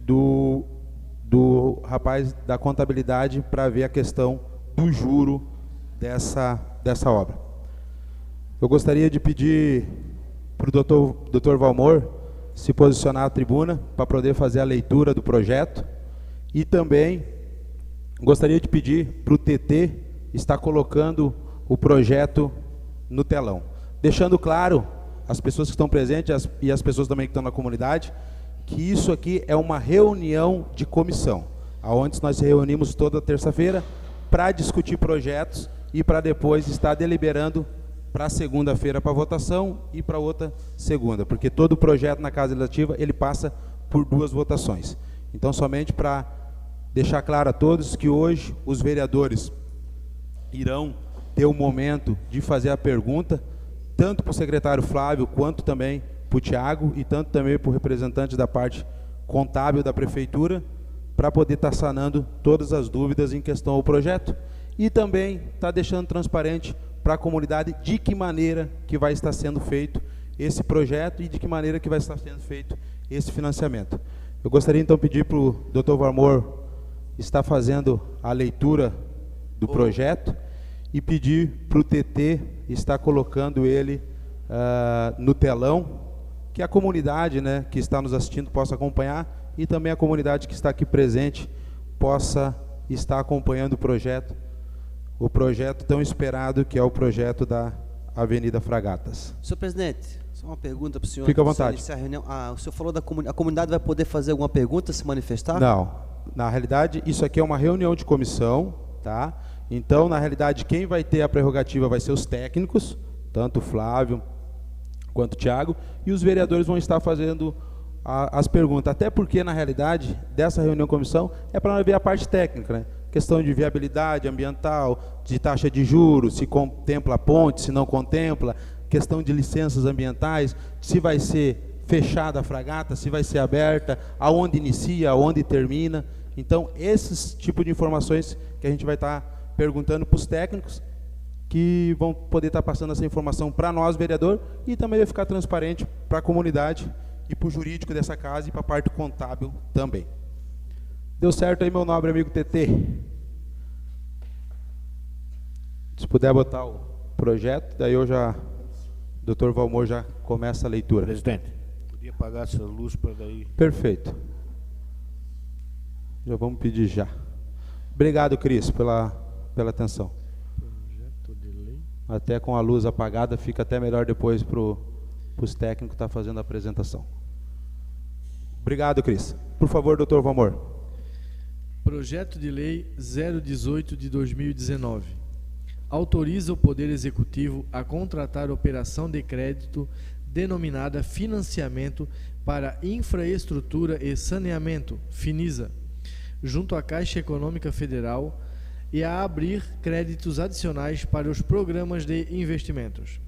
do rapaz da contabilidade para ver a questão do juro dessa obra. Eu gostaria de pedir para o Dr. Valmor se posicionar à tribuna para poder fazer a leitura do projeto, e também gostaria de pedir para o TT estar colocando o projeto no telão, deixando claro às pessoas que estão presentes e às pessoas também que estão na comunidade que isso aqui é uma reunião de comissão, onde nós se reunimos toda terça-feira para discutir projetos e para depois estar deliberando para segunda-feira para votação e para outra segunda, porque todo projeto na Casa Legislativa ele passa por 2 votações. Então, somente para deixar claro a todos que hoje os vereadores irão ter o momento de fazer a pergunta, tanto para o secretário Flávio, quanto também para o Tiago, e tanto também para o representante da parte contábil da Prefeitura, para poder estar sanando todas as dúvidas em questão ao projeto, e também está deixando transparente para a comunidade de que maneira que vai estar sendo feito esse projeto e de que maneira que vai estar sendo feito esse financiamento. Eu gostaria então de pedir para o Dr. Valmor estar fazendo a leitura do projeto e pedir para o TT estar colocando ele no telão, que a comunidade, né, que está nos assistindo possa acompanhar, e também a comunidade que está aqui presente possa estar acompanhando o projeto tão esperado, que é o projeto da Avenida Fragatas. Senhor presidente, só uma pergunta para o senhor. Fica à vontade. A reunião. O senhor falou da comunidade. A comunidade vai poder fazer alguma pergunta, se manifestar? Não. Na realidade, isso aqui é uma reunião de comissão, tá? Então, na realidade, quem vai ter a prerrogativa vai ser os técnicos, tanto o Flávio quanto o Tiago, e os vereadores vão estar fazendo as perguntas. Até porque, na realidade, dessa reunião de comissão, é para ver a parte técnica, né? Questão de viabilidade ambiental, de taxa de juros, se contempla a ponte, se não contempla, questão de licenças ambientais, se vai ser fechada a fragata, se vai ser aberta, aonde inicia, aonde termina. Então, esses tipos de informações que a gente vai estar perguntando para os técnicos, que vão poder estar passando essa informação para nós, vereador, e também vai ficar transparente para a comunidade e para o jurídico dessa casa e para a parte contábil também. Deu certo aí, meu nobre amigo TT? Se puder botar o projeto, daí o Dr. Valmor já começa a leitura. Presidente, podia apagar essa luz para daí... Perfeito. Já vamos pedir já. Obrigado, Cris, pela atenção. Projeto de lei. Até com a luz apagada, fica até melhor depois para os técnicos estar fazendo a apresentação. Obrigado, Cris. Por favor, Dr. Valmor. Projeto de Lei 018 de 2019. Autoriza o Poder Executivo a contratar operação de crédito denominada Financiamento para Infraestrutura e Saneamento, FINISA, junto à Caixa Econômica Federal, e a abrir créditos adicionais para os programas de investimentos.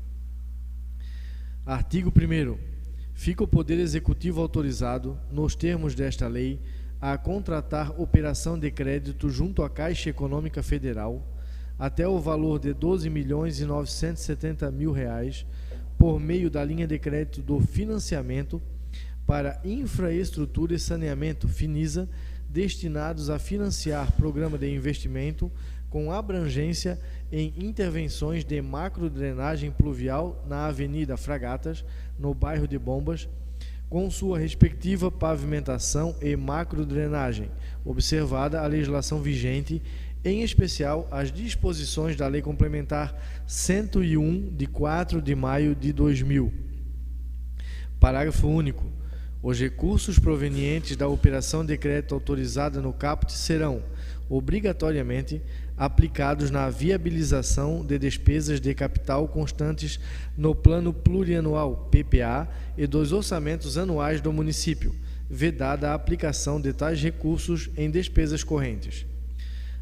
Artigo 1º. Fica o Poder Executivo autorizado, nos termos desta lei, a contratar operação de crédito junto à Caixa Econômica Federal até o valor de R$ 12.970.000 por meio da linha de crédito do financiamento para infraestrutura e saneamento, FINISA, destinados a financiar programa de investimento com abrangência em intervenções de macrodrenagem pluvial na Avenida Fragatas, no bairro de Bombas, com sua respectiva pavimentação e macrodrenagem, observada a legislação vigente, em especial as disposições da Lei Complementar 101, de 4 de maio de 2000. Parágrafo único. Os recursos provenientes da operação de crédito autorizada no caput serão, obrigatoriamente, aplicados na viabilização de despesas de capital constantes no Plano Plurianual, PPA, e dos orçamentos anuais do município, vedada a aplicação de tais recursos em despesas correntes.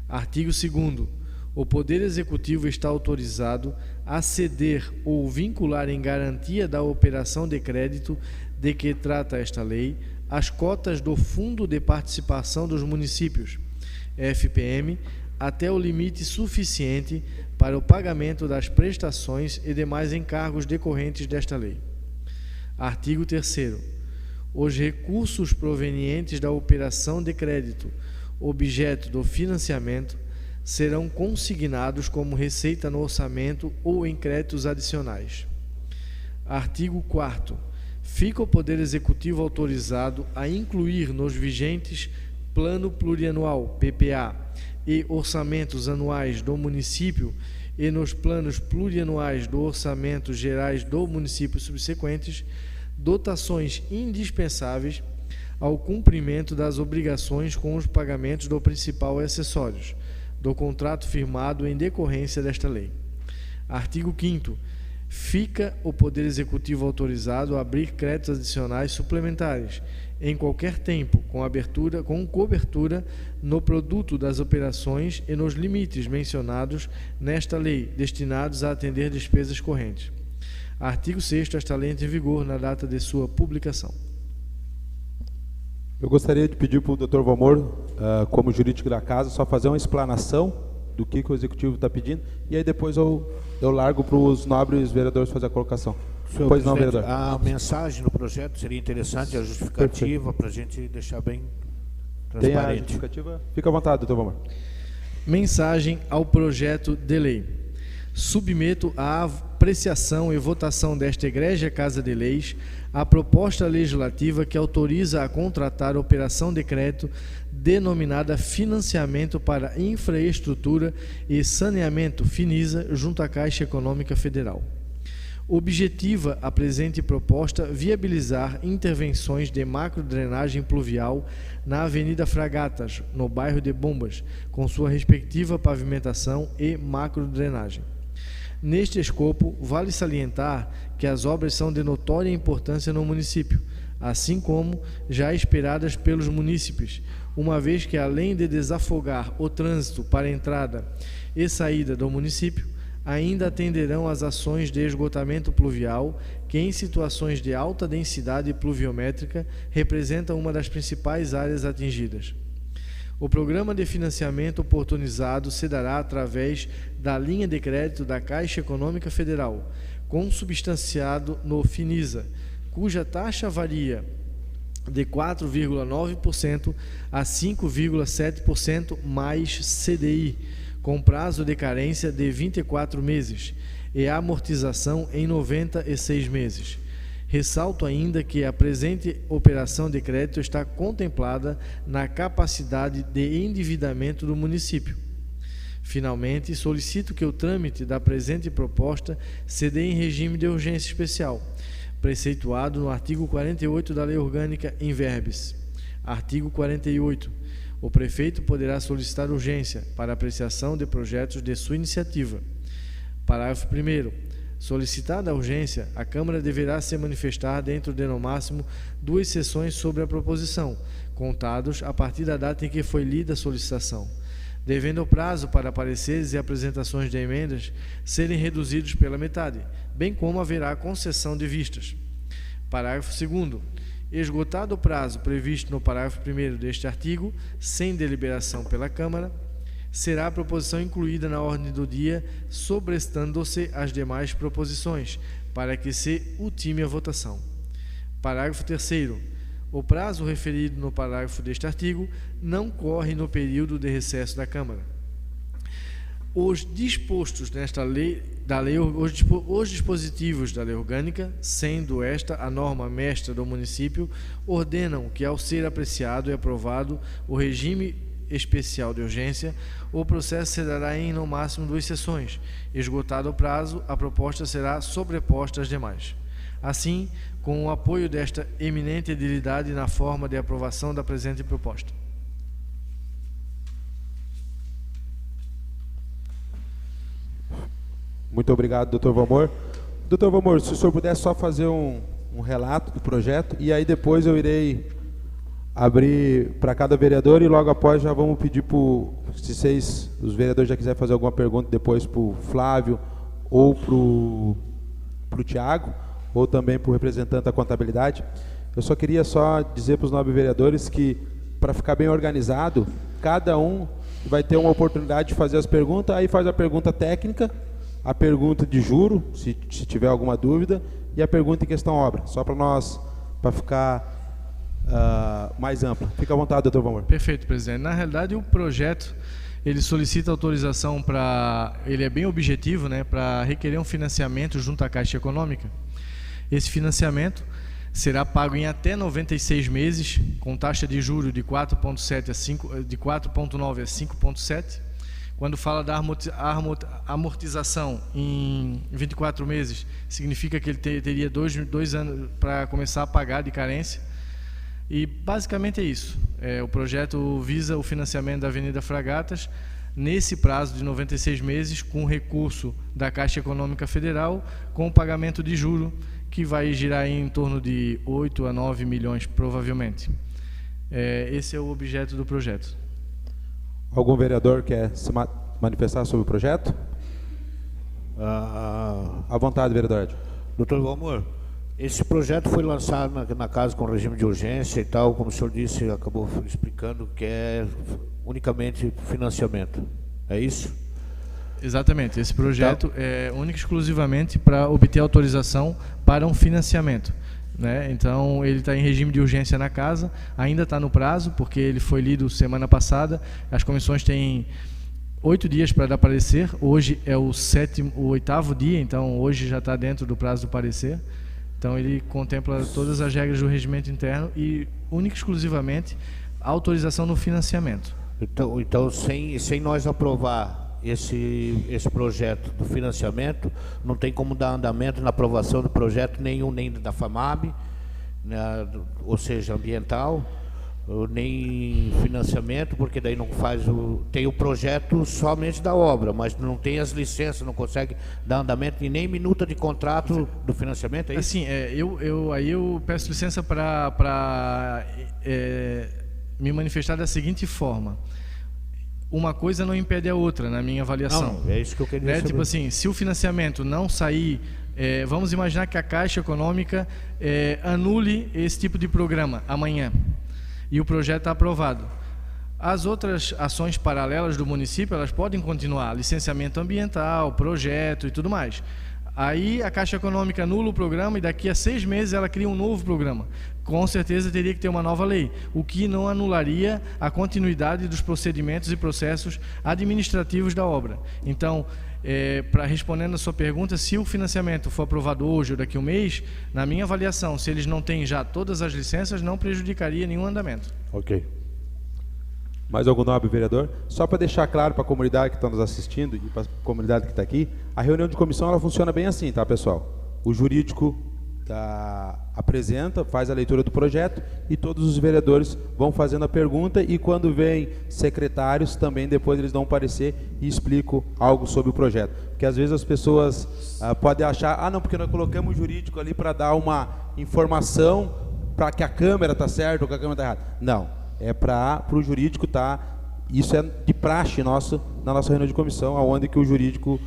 Artigo 2º. O Poder Executivo está autorizado a ceder ou vincular em garantia da operação de crédito de que trata esta lei as cotas do Fundo de Participação dos Municípios, FPM, até o limite suficiente para o pagamento das prestações e demais encargos decorrentes desta lei. Artigo 3º. Os recursos provenientes da operação de crédito, objeto do financiamento, serão consignados como receita no orçamento ou em créditos adicionais. Artigo 4º. Fica o Poder Executivo autorizado a incluir nos vigentes Plano Plurianual, PPA, e orçamentos anuais do município e nos planos plurianuais do orçamento gerais do município subsequentes, dotações indispensáveis ao cumprimento das obrigações com os pagamentos do principal e acessórios do contrato firmado em decorrência desta lei. Artigo 5º. Fica o Poder Executivo autorizado a abrir créditos adicionais suplementares em qualquer tempo, com cobertura no produto das operações e nos limites mencionados nesta lei, destinados a atender despesas correntes. Artigo 6º. Esta lei entra em vigor na data de sua publicação. Eu gostaria de pedir para o Dr. Valmor, como jurídico da casa, só fazer uma explanação do que o Executivo está pedindo, e aí depois eu largo para os nobres vereadores fazer a colocação. Senhor Pois não, presidente, vereador. a mensagem no projeto seria interessante, a justificativa, para a gente deixar bem Tem a transparente. justificativa? Fica à vontade, Dr. Valmor. Mensagem ao projeto de lei. Submeto à apreciação e votação desta egrégia Casa de Leis a proposta legislativa que autoriza a contratar operação de crédito denominada Financiamento para Infraestrutura e Saneamento Finisa junto à Caixa Econômica Federal. Objetiva a presente proposta viabilizar intervenções de macrodrenagem pluvial na Avenida Fragatas, no bairro de Bombas, com sua respectiva pavimentação e macrodrenagem. Neste escopo, vale salientar que as obras são de notória importância no município, assim como já esperadas pelos munícipes, uma vez que, além de desafogar o trânsito para entrada e saída do município, ainda atenderão às ações de esgotamento pluvial, que em situações de alta densidade pluviométrica representam uma das principais áreas atingidas. O programa de financiamento oportunizado se dará através da linha de crédito da Caixa Econômica Federal, consubstanciado no Finisa, cuja taxa varia de 4,9% a 5,7% mais CDI, com prazo de carência de 24 meses e amortização em 96 meses. Ressalto ainda que a presente operação de crédito está contemplada na capacidade de endividamento do município. Finalmente, solicito que o trâmite da presente proposta se dê em regime de urgência especial, preceituado no artigo 48 da Lei Orgânica in verbis. Artigo 48. O prefeito poderá solicitar urgência para apreciação de projetos de sua iniciativa. Parágrafo 1º. Solicitada a urgência, a Câmara deverá se manifestar dentro de, no máximo, 2 sessões sobre a proposição, contados a partir da data em que foi lida a solicitação, devendo o prazo para pareceres e apresentações de emendas serem reduzidos pela metade, bem como haverá concessão de vistas. Parágrafo 2º. Esgotado o prazo previsto no parágrafo 1º deste artigo, sem deliberação pela Câmara, será a proposição incluída na ordem do dia, sobrestando-se as demais proposições, para que se ultime a votação. Parágrafo 3º. O prazo referido no parágrafo deste artigo não corre no período de recesso da Câmara. Os dispostos nesta lei, os dispositivos da lei orgânica, sendo esta a norma mestra do município, ordenam que, ao ser apreciado e aprovado o regime especial de urgência, o processo se dará em, no máximo, 2 sessões. Esgotado o prazo, a proposta será sobreposta às demais. Assim, com o apoio desta eminente edilidade na forma de aprovação da presente proposta. Muito obrigado, Dr. Valmor. Dr. Valmor, se o senhor puder só fazer um relato do projeto, e aí depois eu irei abrir para cada vereador, e logo após já vamos pedir se os vereadores já quiserem fazer alguma pergunta depois para o Flávio ou para o Tiago, ou também para o representante da contabilidade. Eu só queria dizer para os nobres vereadores que, para ficar bem organizado, cada um vai ter uma oportunidade de fazer as perguntas, aí faz a pergunta técnica, a pergunta de juro, se tiver alguma dúvida, e a pergunta em questão obra, só para ficar mais ampla. Fica à vontade, doutor Valmor. Perfeito, presidente. Na realidade, o projeto, ele solicita autorização ele é bem objetivo, né, para requerer um financiamento junto à Caixa Econômica. Esse financiamento será pago em até 96 meses, com taxa de juros de 4,9 a 5,7. Quando fala da amortização em 24 meses, significa que ele teria dois anos para começar a pagar de carência. E basicamente é isso. O projeto visa o financiamento da Avenida Fragatas nesse prazo de 96 meses, com recurso da Caixa Econômica Federal, com o pagamento de juro, que vai girar em torno de 8 a 9 milhões, provavelmente. Esse é o objeto do projeto. Algum vereador quer se manifestar sobre o projeto? À vontade, vereador. Doutor Valmor, esse projeto foi lançado na casa com regime de urgência e tal, como o senhor disse, acabou explicando que é unicamente financiamento. É isso? Exatamente. Esse projeto é único e exclusivamente para obter autorização para um financiamento, né? Então, ele está em regime de urgência na casa, ainda está no prazo, porque ele foi lido semana passada. As comissões têm 8 dias para dar parecer. Hoje é o 8º dia, então hoje já está dentro do prazo do parecer. Então, ele contempla todas as regras do regimento interno e, única e exclusivamente, a autorização no financiamento. Então sem nós aprovar esse projeto do financiamento, não tem como dar andamento na aprovação do projeto nenhum, nem da FAMAB, né, ou seja, ambiental, nem financiamento, porque daí não faz tem o projeto somente da obra, mas não tem as licenças, não consegue dar andamento e nem minuta de contrato do financiamento, é isso? Assim, eu peço licença para me manifestar da seguinte forma. Uma coisa não impede a outra, na minha avaliação. Não, é isso que eu queria saber. Tipo assim, se o financiamento não sair, vamos imaginar que a Caixa Econômica anule esse tipo de programa amanhã e o projeto está aprovado. As outras ações paralelas do município, elas podem continuar, licenciamento ambiental, projeto e tudo mais. Aí a Caixa Econômica anula o programa e daqui a 6 meses ela cria um novo programa. Com certeza teria que ter uma nova lei, o que não anularia a continuidade dos procedimentos e processos administrativos da obra. Então, respondendo a sua pergunta, se o financiamento for aprovado hoje ou daqui a um mês, na minha avaliação, se eles não têm já todas as licenças, não prejudicaria nenhum andamento. Ok. Mais algum nobre vereador? Só para deixar claro para a comunidade que está nos assistindo e para a comunidade que está aqui, a reunião de comissão ela funciona bem assim, tá, pessoal? O jurídico apresenta, faz a leitura do projeto e todos os vereadores vão fazendo a pergunta e quando vem secretários também depois eles dão um parecer e explicam algo sobre o projeto. Porque às vezes as pessoas podem achar, não, porque nós colocamos o jurídico ali para dar uma informação para que a câmera está certa ou que a câmera está errada. Não, é para o jurídico estar, isso é de praxe nosso, na nossa reunião de comissão, onde que o jurídico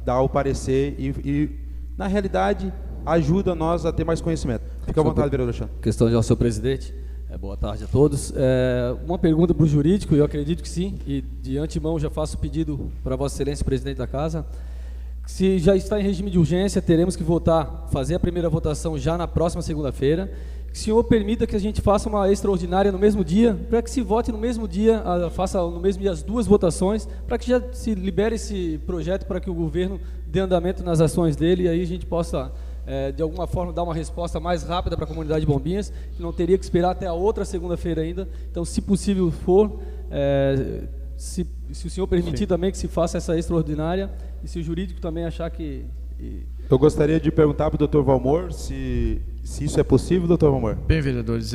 dá o parecer e na realidade ajuda nós a ter mais conhecimento. Fica à vontade, vereador Alexandre. Questão de ao senhor presidente. Boa tarde a todos. Uma pergunta para o jurídico, eu acredito que sim, e de antemão já faço pedido para Vossa Excelência, presidente da Casa, que se já está em regime de urgência, teremos que fazer a primeira votação já na próxima segunda-feira, que o senhor permita que a gente faça uma extraordinária no mesmo dia, para que se vote no mesmo dia, faça no mesmo dia as 2 votações, para que já se libere esse projeto, para que o governo dê andamento nas ações dele, e aí a gente possa de alguma forma dar uma resposta mais rápida para a comunidade de Bombinhas, que não teria que esperar até a outra segunda-feira ainda. Então, se possível for, se o senhor permitir Sim. também que se faça essa extraordinária, e se o jurídico também achar que... Eu gostaria de perguntar para o doutor Valmor se isso é possível, doutor Valmor. Bem, vereadores,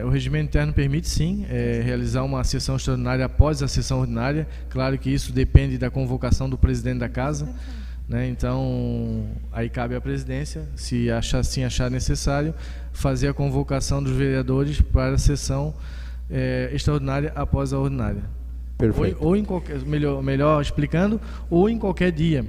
o regimento interno permite sim realizar uma sessão extraordinária após a sessão ordinária. Claro que isso depende da convocação do presidente da Casa, né? Então, aí cabe à presidência, se achar necessário, fazer a convocação dos vereadores para a sessão extraordinária após a ordinária. Perfeito. Ou em qualquer, melhor explicando, ou em qualquer dia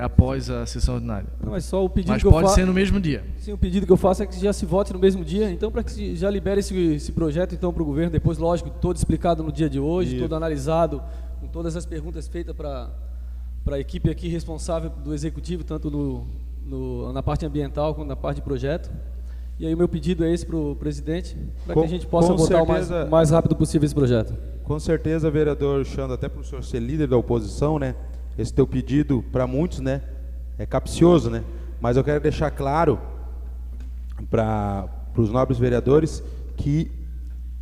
após a sessão ordinária. Não, mas só o pedido mas que pode ser no mesmo dia. Sim, o pedido que eu faço é que já se vote no mesmo dia, então para que se já libere esse projeto então para o governo, depois, lógico, todo explicado no dia de hoje, todo analisado, com todas as perguntas feitas para a equipe aqui responsável do executivo, tanto na parte ambiental quanto na parte de projeto. E aí o meu pedido é esse para o presidente, para que a gente possa com votar certeza, o mais rápido possível esse projeto. Com certeza, vereador Xando, até para o senhor ser líder da oposição, né? Esse teu pedido, para muitos, né, é capcioso, né? Mas eu quero deixar claro para os nobres vereadores que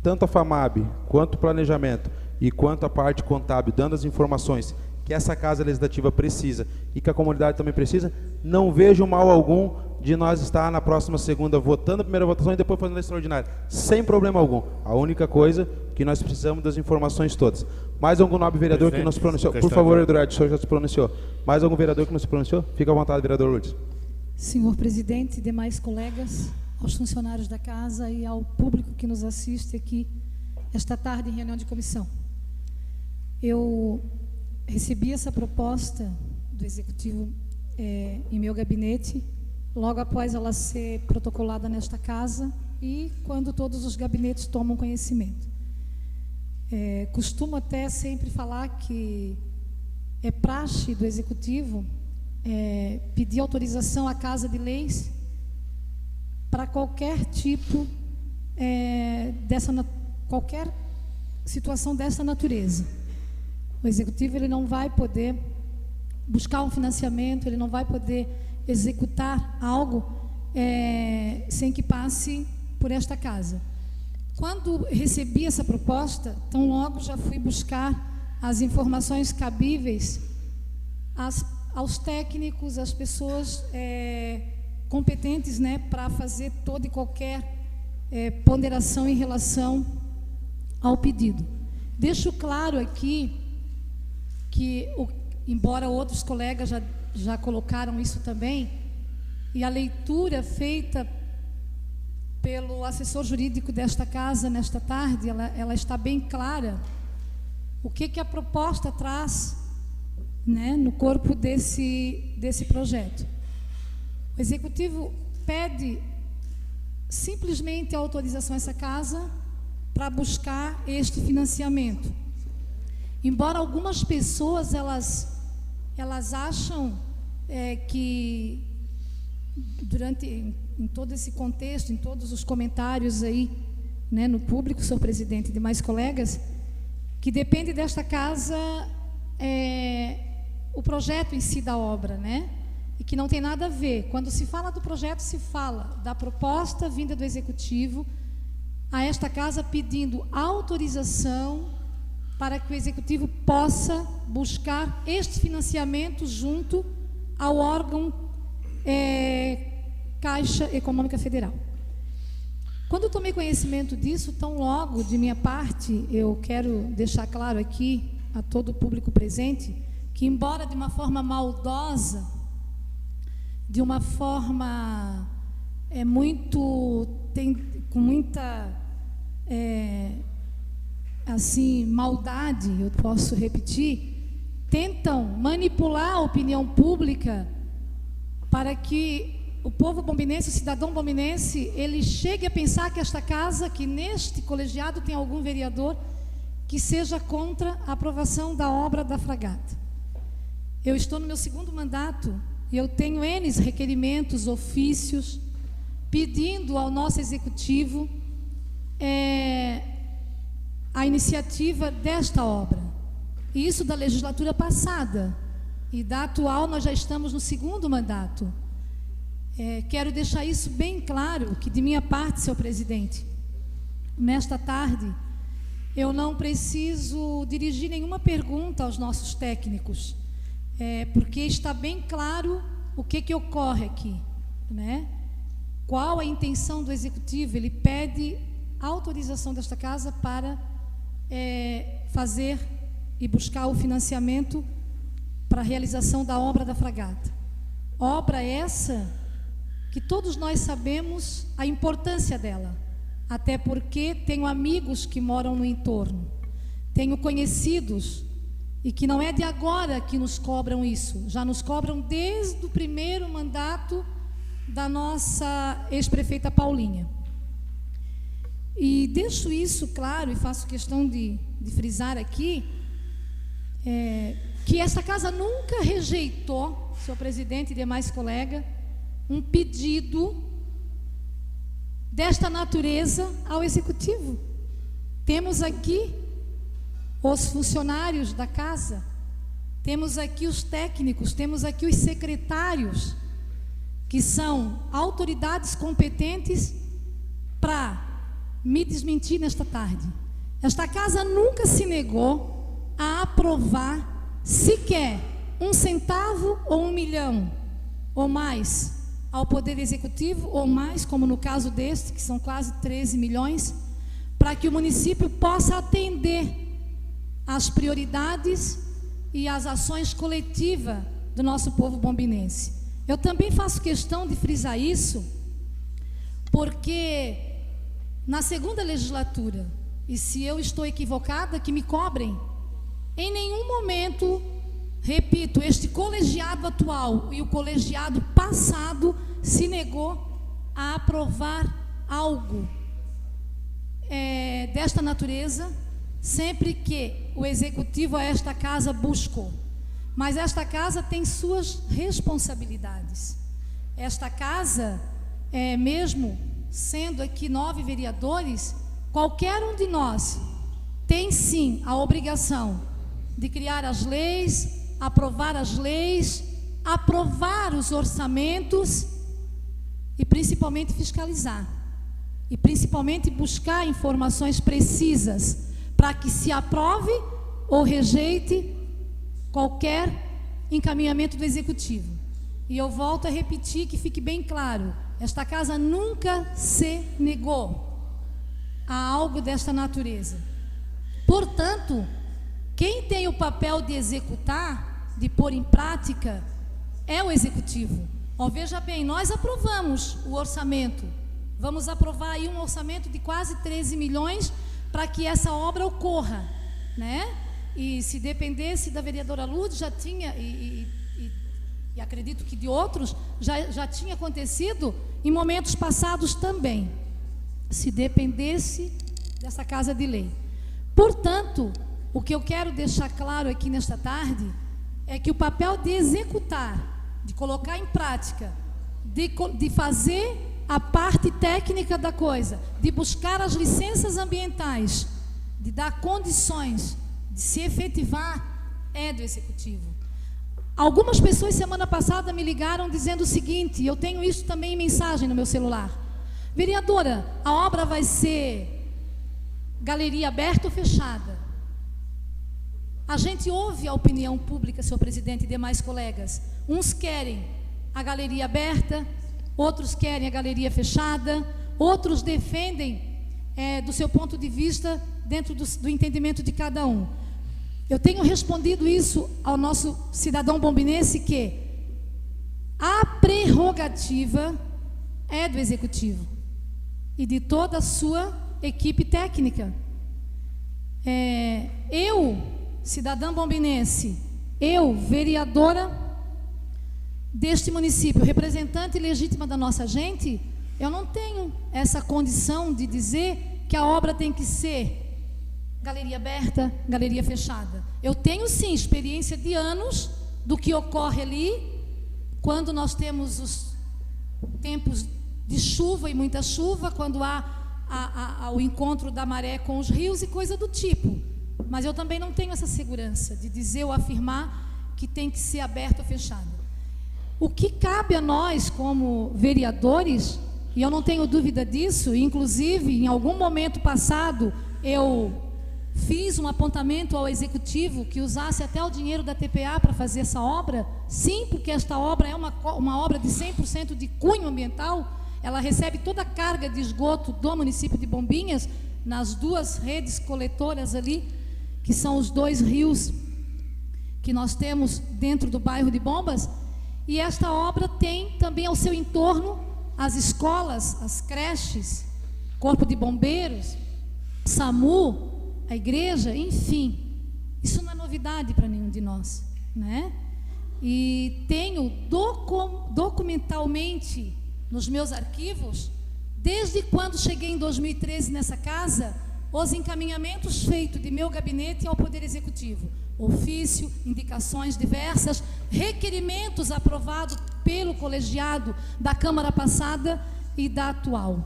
tanto a FAMAB, quanto o planejamento e quanto a parte contábil, dando as informações que essa Casa Legislativa precisa e que a comunidade também precisa, não vejo mal algum de nós estar na próxima segunda votando a primeira votação e depois fazendo a extraordinária, sem problema algum. A única coisa que nós precisamos das informações todas. Mais algum nobre vereador que não se pronunciou? Por favor, Eduardo, o senhor já se pronunciou. Mais algum vereador que não se pronunciou? Fica à vontade, vereador Lourdes. Senhor presidente, demais colegas, aos funcionários da casa e ao público que nos assiste aqui esta tarde em reunião de comissão. Eu recebi essa proposta do Executivo em meu gabinete, logo após ela ser protocolada nesta casa e quando todos os gabinetes tomam conhecimento. Costumo até sempre falar que é praxe do Executivo pedir autorização à Casa de Leis para qualquer tipo qualquer situação dessa natureza. O Executivo ele não vai poder buscar um financiamento, ele não vai poder executar algo sem que passe por esta casa. Quando recebi essa proposta, tão logo já fui buscar as informações cabíveis aos técnicos, às pessoas competentes, né, para fazer toda e qualquer ponderação em relação ao pedido. Deixo claro aqui que, embora outros colegas já colocaram isso também, e a leitura feita pelo assessor jurídico desta casa nesta tarde, ela está bem clara, o que a proposta traz, né, no corpo desse projeto. O Executivo pede simplesmente a autorização a essa casa para buscar este financiamento. Embora algumas pessoas elas acham que em todo esse contexto, em todos os comentários aí, né, no público, senhor presidente e demais colegas, que depende desta casa o projeto em si da obra, né? E que não tem nada a ver. Quando se fala do projeto, se fala da proposta vinda do Executivo a esta casa pedindo autorização para que o Executivo possa buscar este financiamento junto ao órgão Caixa Econômica Federal. Quando eu tomei conhecimento disso, tão logo de minha parte, eu quero deixar claro aqui a todo o público presente que, embora de uma forma maldosa, de uma forma com muita assim, maldade, eu posso repetir, tentam manipular a opinião pública para que o povo bombinense, o cidadão bombinense, ele chegue a pensar que esta casa, que neste colegiado tem algum vereador que seja contra a aprovação da obra da fragata. Eu estou no meu segundo mandato e eu tenho N requerimentos, ofícios, pedindo ao nosso Executivo a iniciativa desta obra. E isso da legislatura passada. E da atual nós já estamos no segundo mandato. Quero deixar isso bem claro, que de minha parte, senhor presidente, nesta tarde, eu não preciso dirigir nenhuma pergunta aos nossos técnicos, porque está bem claro o que ocorre aqui, né? Qual a intenção do Executivo? Ele pede a autorização desta casa para fazer e buscar o financiamento para a realização da obra da fragata. Obra essa que todos nós sabemos a importância dela, até porque tenho amigos que moram no entorno, tenho conhecidos, e que não é de agora que nos cobram isso, já nos cobram desde o primeiro mandato da nossa ex-prefeita Paulinha. E deixo isso claro, e faço questão de frisar aqui, que esta casa nunca rejeitou, senhor presidente e demais colegas, um pedido desta natureza ao Executivo. Temos aqui os funcionários da casa, temos aqui os técnicos, temos aqui os secretários, que são autoridades competentes para me desmentir nesta tarde. Esta casa nunca se negou a aprovar sequer 1 centavo ou 1 milhão ou mais ao Poder Executivo, ou mais, como no caso deste, que são quase 13 milhões, para que o município possa atender às prioridades e às ações coletivas do nosso povo bombinense. Eu também faço questão de frisar isso, porque na segunda legislatura, e se eu estou equivocada, que me cobrem, em nenhum momento, repito, este colegiado atual e o colegiado passado se negou a aprovar algo desta natureza, sempre que o Executivo a esta casa buscou. Mas esta casa tem suas responsabilidades. Esta casa, mesmo sendo aqui 9 vereadores, qualquer um de nós tem sim a obrigação de criar as leis, aprovar as leis, aprovar os orçamentos e principalmente fiscalizar. E principalmente buscar informações precisas para que se aprove ou rejeite qualquer encaminhamento do Executivo. E eu volto a repetir, que fique bem claro, esta casa nunca se negou a algo desta natureza. Portanto, quem tem o papel de executar, de pôr em prática, é o Executivo. Veja bem, nós aprovamos o orçamento, vamos aprovar aí um orçamento de quase 13 milhões para que essa obra ocorra, né? E se dependesse da vereadora Lourdes, já tinha, e acredito que de outros, já tinha acontecido em momentos passados também, se dependesse dessa Casa de Lei. Portanto, o que eu quero deixar claro aqui nesta tarde é que o papel de executar, de colocar em prática, de fazer a parte técnica da coisa, de buscar as licenças ambientais, de dar condições de se efetivar, é do Executivo. Algumas pessoas semana passada me ligaram dizendo o seguinte, eu tenho isso também em mensagem no meu celular: vereadora, a obra vai ser galeria aberta ou fechada? A gente ouve a opinião pública, senhor presidente e demais colegas. Uns querem a galeria aberta, outros querem a galeria fechada, outros defendem do seu ponto de vista, dentro do entendimento de cada um. Eu tenho respondido isso ao nosso cidadão bombinense, que a prerrogativa é do Executivo e de toda a sua equipe técnica. Eu, cidadã bombinense, eu, vereadora deste município, representante legítima da nossa gente, eu não tenho essa condição de dizer que a obra tem que ser galeria aberta, galeria fechada. Eu tenho sim experiência de anos do que ocorre ali, quando nós temos os tempos de chuva e muita chuva, quando há o encontro da maré com os rios e coisa do tipo. Mas eu também não tenho essa segurança de dizer ou afirmar que tem que ser aberta ou fechada. O que cabe a nós como vereadores, e eu não tenho dúvida disso, inclusive em algum momento passado eu fiz um apontamento ao Executivo que usasse até o dinheiro da TPA para fazer essa obra. Sim, porque esta obra é uma obra de 100% de cunho ambiental. Ela recebe toda a carga de esgoto do município de Bombinhas, nas 2 redes coletoras ali, que são os 2 rios que nós temos dentro do bairro de Bombas. E esta obra tem também ao seu entorno as escolas, as creches, Corpo de Bombeiros, SAMU, a igreja, enfim. Isso não é novidade para nenhum de nós, né? E tenho documentalmente nos meus arquivos, desde quando cheguei em 2013 nessa casa, os encaminhamentos feitos de meu gabinete ao Poder Executivo. Ofício, indicações diversas, requerimentos aprovados pelo colegiado da Câmara passada e da atual.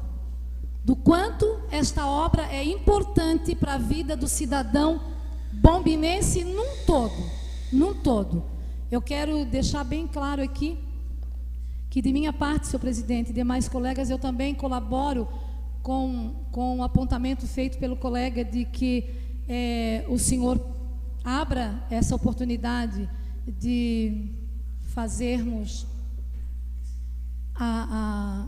do quanto esta obra é importante para a vida do cidadão bombinense num todo. Eu quero deixar bem claro aqui que, de minha parte, senhor presidente, e demais colegas, eu também colaboro com o apontamento feito pelo colega de que o senhor abra essa oportunidade de fazermos a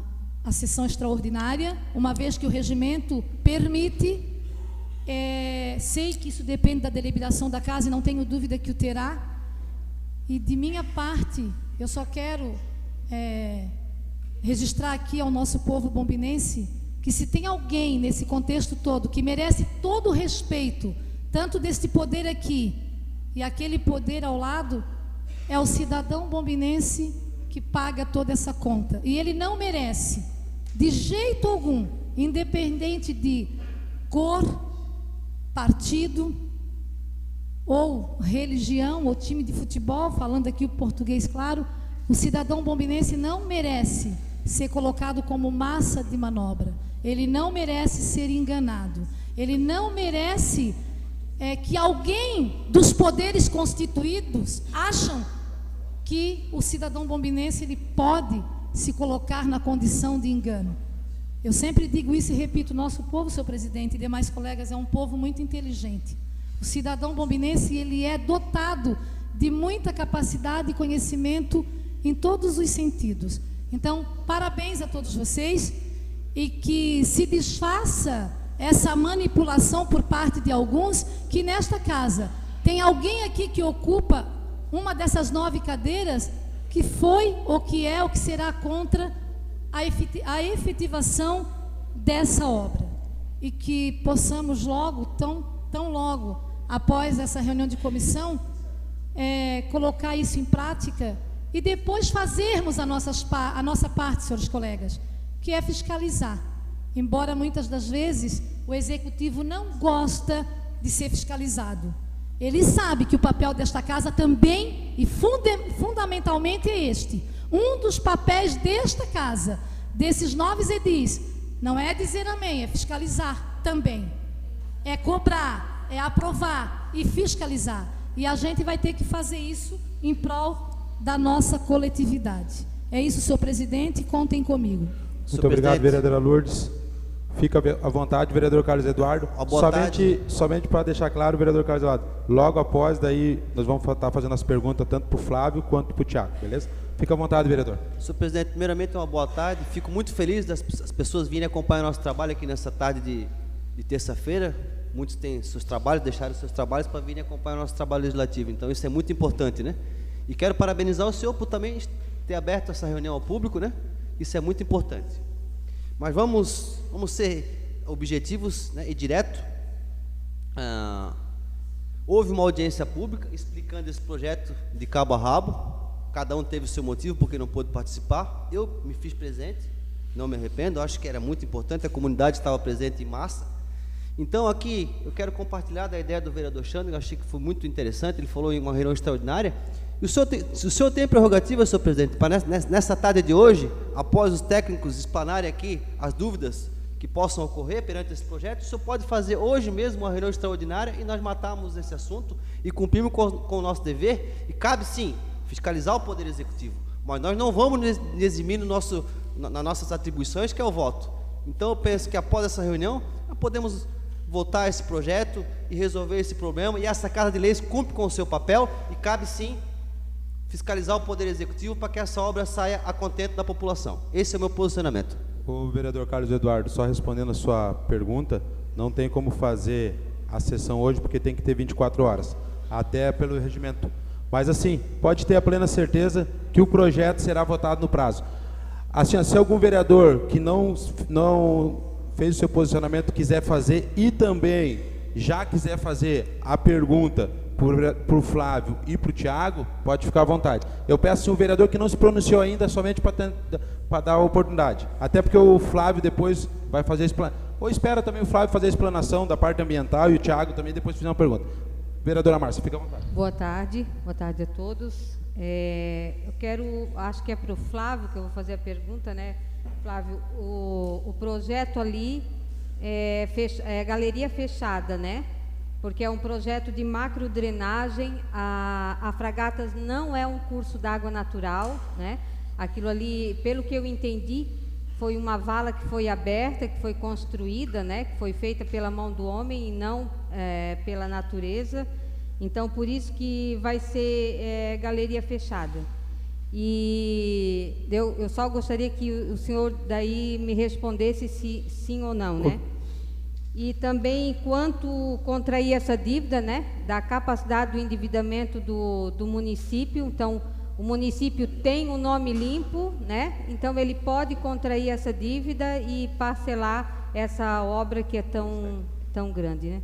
sessão extraordinária, uma vez que o regimento permite. Sei que isso depende da deliberação da casa e não tenho dúvida que o terá. E de minha parte, eu só quero registrar aqui ao nosso povo bombinense que, se tem alguém nesse contexto todo que merece todo o respeito, tanto deste poder aqui e aquele poder ao lado, é o cidadão bombinense que paga toda essa conta. E ele não merece, de jeito algum, independente de cor, partido ou religião ou time de futebol, falando aqui o português claro, o cidadão bombinense não merece ser colocado como massa de manobra. Ele não merece ser enganado. Ele não merece que alguém dos poderes constituídos acham que o cidadão bombinense ele pode se colocar na condição de engano. Eu sempre digo isso e repito, nosso povo, senhor presidente, e demais colegas, é um povo muito inteligente. O cidadão bombinense, ele é dotado de muita capacidade e conhecimento em todos os sentidos. Então, parabéns a todos vocês, e que se desfaça essa manipulação por parte de alguns, que nesta casa tem alguém aqui que ocupa uma dessas 9 cadeiras que foi ou que é ou que será contra a efetivação dessa obra, e que possamos logo, tão logo após essa reunião de comissão, colocar isso em prática e depois fazermos a nossa parte, senhores colegas, que é fiscalizar. Embora muitas das vezes o executivo não gosta de ser fiscalizado, ele sabe que o papel desta casa também e fundamentalmente é este. Um dos papéis desta casa, desses 9 edis, não é dizer amém, é fiscalizar também. É cobrar, é aprovar e fiscalizar. E a gente vai ter que fazer isso em prol da nossa coletividade. É isso, senhor presidente, contem comigo. Muito obrigado, vereadora Lourdes. Fica à vontade, vereador Carlos Eduardo. Somente para deixar claro, vereador Carlos Eduardo, logo após, daí nós vamos estar fazendo as perguntas tanto para o Flávio quanto para o Tiago, beleza? Fica à vontade, vereador. Senhor presidente, primeiramente uma boa tarde. Fico muito feliz das pessoas virem acompanhar nosso trabalho aqui nessa tarde de terça-feira. Muitos têm seus trabalhos, deixaram seus trabalhos para virem acompanhar o nosso trabalho legislativo. Então isso é muito importante, né? E quero parabenizar o senhor por também ter aberto essa reunião ao público, né? Isso é muito importante. Mas vamos ser objetivos, né, e direto. Houve uma audiência pública explicando esse projeto de cabo a rabo. Cada um teve o seu motivo porque não pôde participar. Eu me fiz presente, não me arrependo, acho que era muito importante, a comunidade estava presente em massa. Então aqui eu quero compartilhar da ideia do vereador Xandro, eu achei que foi muito interessante, ele falou em uma reunião extraordinária. E o senhor tem prerrogativa, senhor presidente, para nessa tarde de hoje, após os técnicos explanarem aqui as dúvidas que possam ocorrer perante esse projeto, o senhor pode fazer hoje mesmo uma reunião extraordinária e nós matarmos esse assunto e cumprirmos com o nosso dever. E cabe sim fiscalizar o Poder Executivo, mas nós não vamos eximir nas nossas atribuições, que é o voto. Então eu penso que após essa reunião nós podemos votar esse projeto e resolver esse problema, e essa Casa de Leis cumpre com o seu papel, e cabe sim fiscalizar o Poder Executivo para que essa obra saia a contento da população. Esse é o meu posicionamento. O vereador Carlos Eduardo, só respondendo a sua pergunta, não tem como fazer a sessão hoje porque tem que ter 24 horas, até pelo regimento. Mas assim, pode ter a plena certeza que o projeto será votado no prazo. Assim, se algum vereador que não fez o seu posicionamento quiser fazer e também já quiser fazer a pergunta para o Flávio e para o Tiago, pode ficar à vontade. Eu peço assim, o vereador que não se pronunciou ainda, somente para dar a oportunidade. Até porque o Flávio depois vai fazer a explanação. Ou espera também o Flávio fazer a explanação da parte ambiental e o Tiago também depois fazer uma pergunta. Vereadora Márcia, fica à vontade. Boa tarde a todos. Acho que é para o Flávio que eu vou fazer a pergunta, né? Flávio, o projeto ali é galeria fechada, né? Porque é um projeto de macrodrenagem. A Fragatas não é um curso d'água natural, né? Aquilo ali, pelo que eu entendi, foi uma vala que foi aberta, que foi construída, né? Que foi feita pela mão do homem e não pela natureza. Então, por isso que vai ser galeria fechada. E eu só gostaria que o senhor daí me respondesse se sim ou não, né? E também, quanto contrair essa dívida, né, da capacidade do endividamento do município. Então, o município tem um nome limpo, né? Então, ele pode contrair essa dívida e parcelar essa obra que é tão grande, né?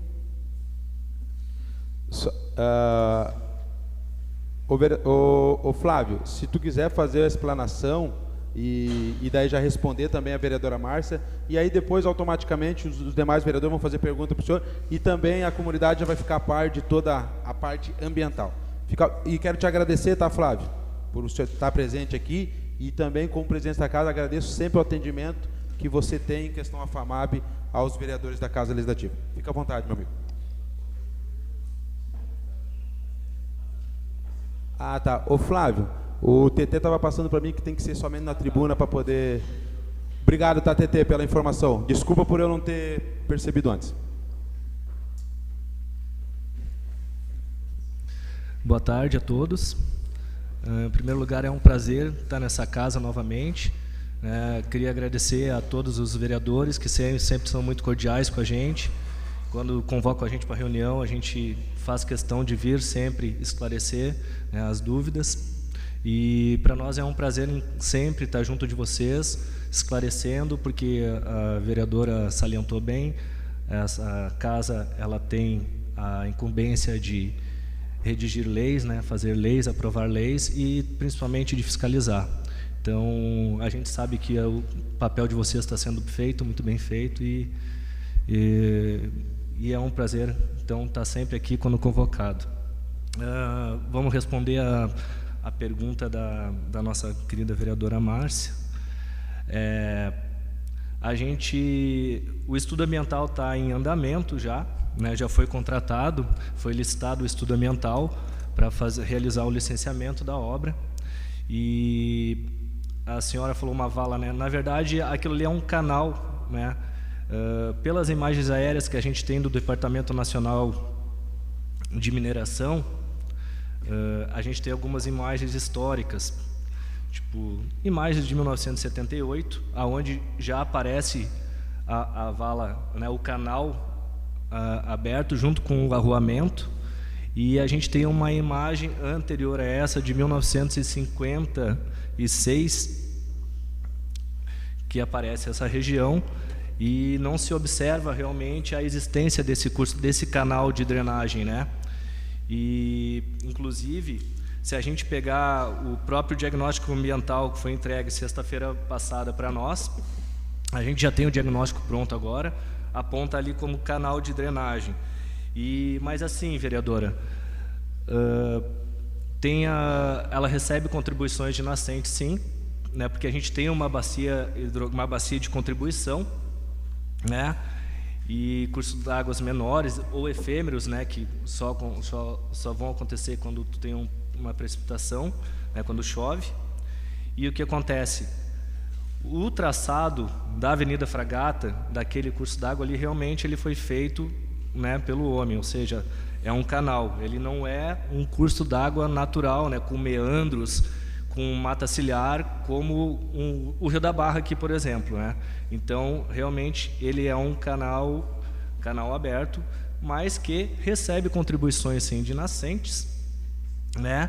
Ô Flávio, se tu quiser fazer a explanação e daí já responder também a vereadora Márcia, e aí depois automaticamente os demais vereadores vão fazer pergunta para o senhor, e também a comunidade já vai ficar a par de toda a parte ambiental. E quero te agradecer, tá, Flávio, por o senhor estar presente aqui, e também como presidente da casa agradeço sempre o atendimento que você tem em questão à FAMAB aos vereadores da Casa Legislativa. Fica à vontade, meu amigo. Ah, tá. Ô Flávio, o TT estava passando para mim que tem que ser somente na tribuna para poder... Obrigado, tá, TT, pela informação. Desculpa por eu não ter percebido antes. Boa tarde a todos. Em primeiro lugar, é um prazer estar nessa casa novamente. Queria agradecer a todos os vereadores que sempre são muito cordiais com a gente. Quando convocam a gente para reunião, a gente faz questão de vir sempre esclarecer, né, as dúvidas. E para nós é um prazer sempre estar junto de vocês, esclarecendo, porque a vereadora salientou bem, essa casa ela tem a incumbência de redigir leis, né, fazer leis, aprovar leis e principalmente de fiscalizar. Então, a gente sabe que o papel de vocês está sendo feito, muito bem feito, e é um prazer, então, estar sempre aqui quando convocado. Vamos responder a pergunta da nossa querida vereadora Márcia. O estudo ambiental está em andamento já, né, já foi contratado, foi licitado o estudo ambiental para realizar o licenciamento da obra. E a senhora falou uma vala, né? Na verdade, aquilo ali é um canal, né? Pelas imagens aéreas que a gente tem do Departamento Nacional de Mineração, a gente tem algumas imagens históricas, tipo imagens de 1978, aonde já aparece a vala, né, o canal aberto junto com o arruamento, e a gente tem uma imagem anterior a essa de 1956 que aparece essa região. E não se observa realmente a existência desse canal de drenagem, né? E, inclusive, se a gente pegar o próprio diagnóstico ambiental que foi entregue sexta-feira passada para nós, a gente já tem o diagnóstico pronto agora, aponta ali como canal de drenagem. Mas assim, vereadora, ela recebe contribuições de nascente, sim, né? Porque a gente tem uma bacia de contribuição, né, e cursos d'águas menores ou efêmeros, né, que só vão acontecer quando tu tem uma precipitação, né, quando chove. E o que acontece? O traçado da Avenida Fragata, daquele curso d'água ali, realmente ele foi feito, né, pelo homem, ou seja, é um canal, ele não é um curso d'água natural, né, com meandros, com mata ciliar, como o Rio da Barra aqui, por exemplo, né? Então, realmente, ele é um canal aberto, mas que recebe contribuições, sim, de nascentes, né?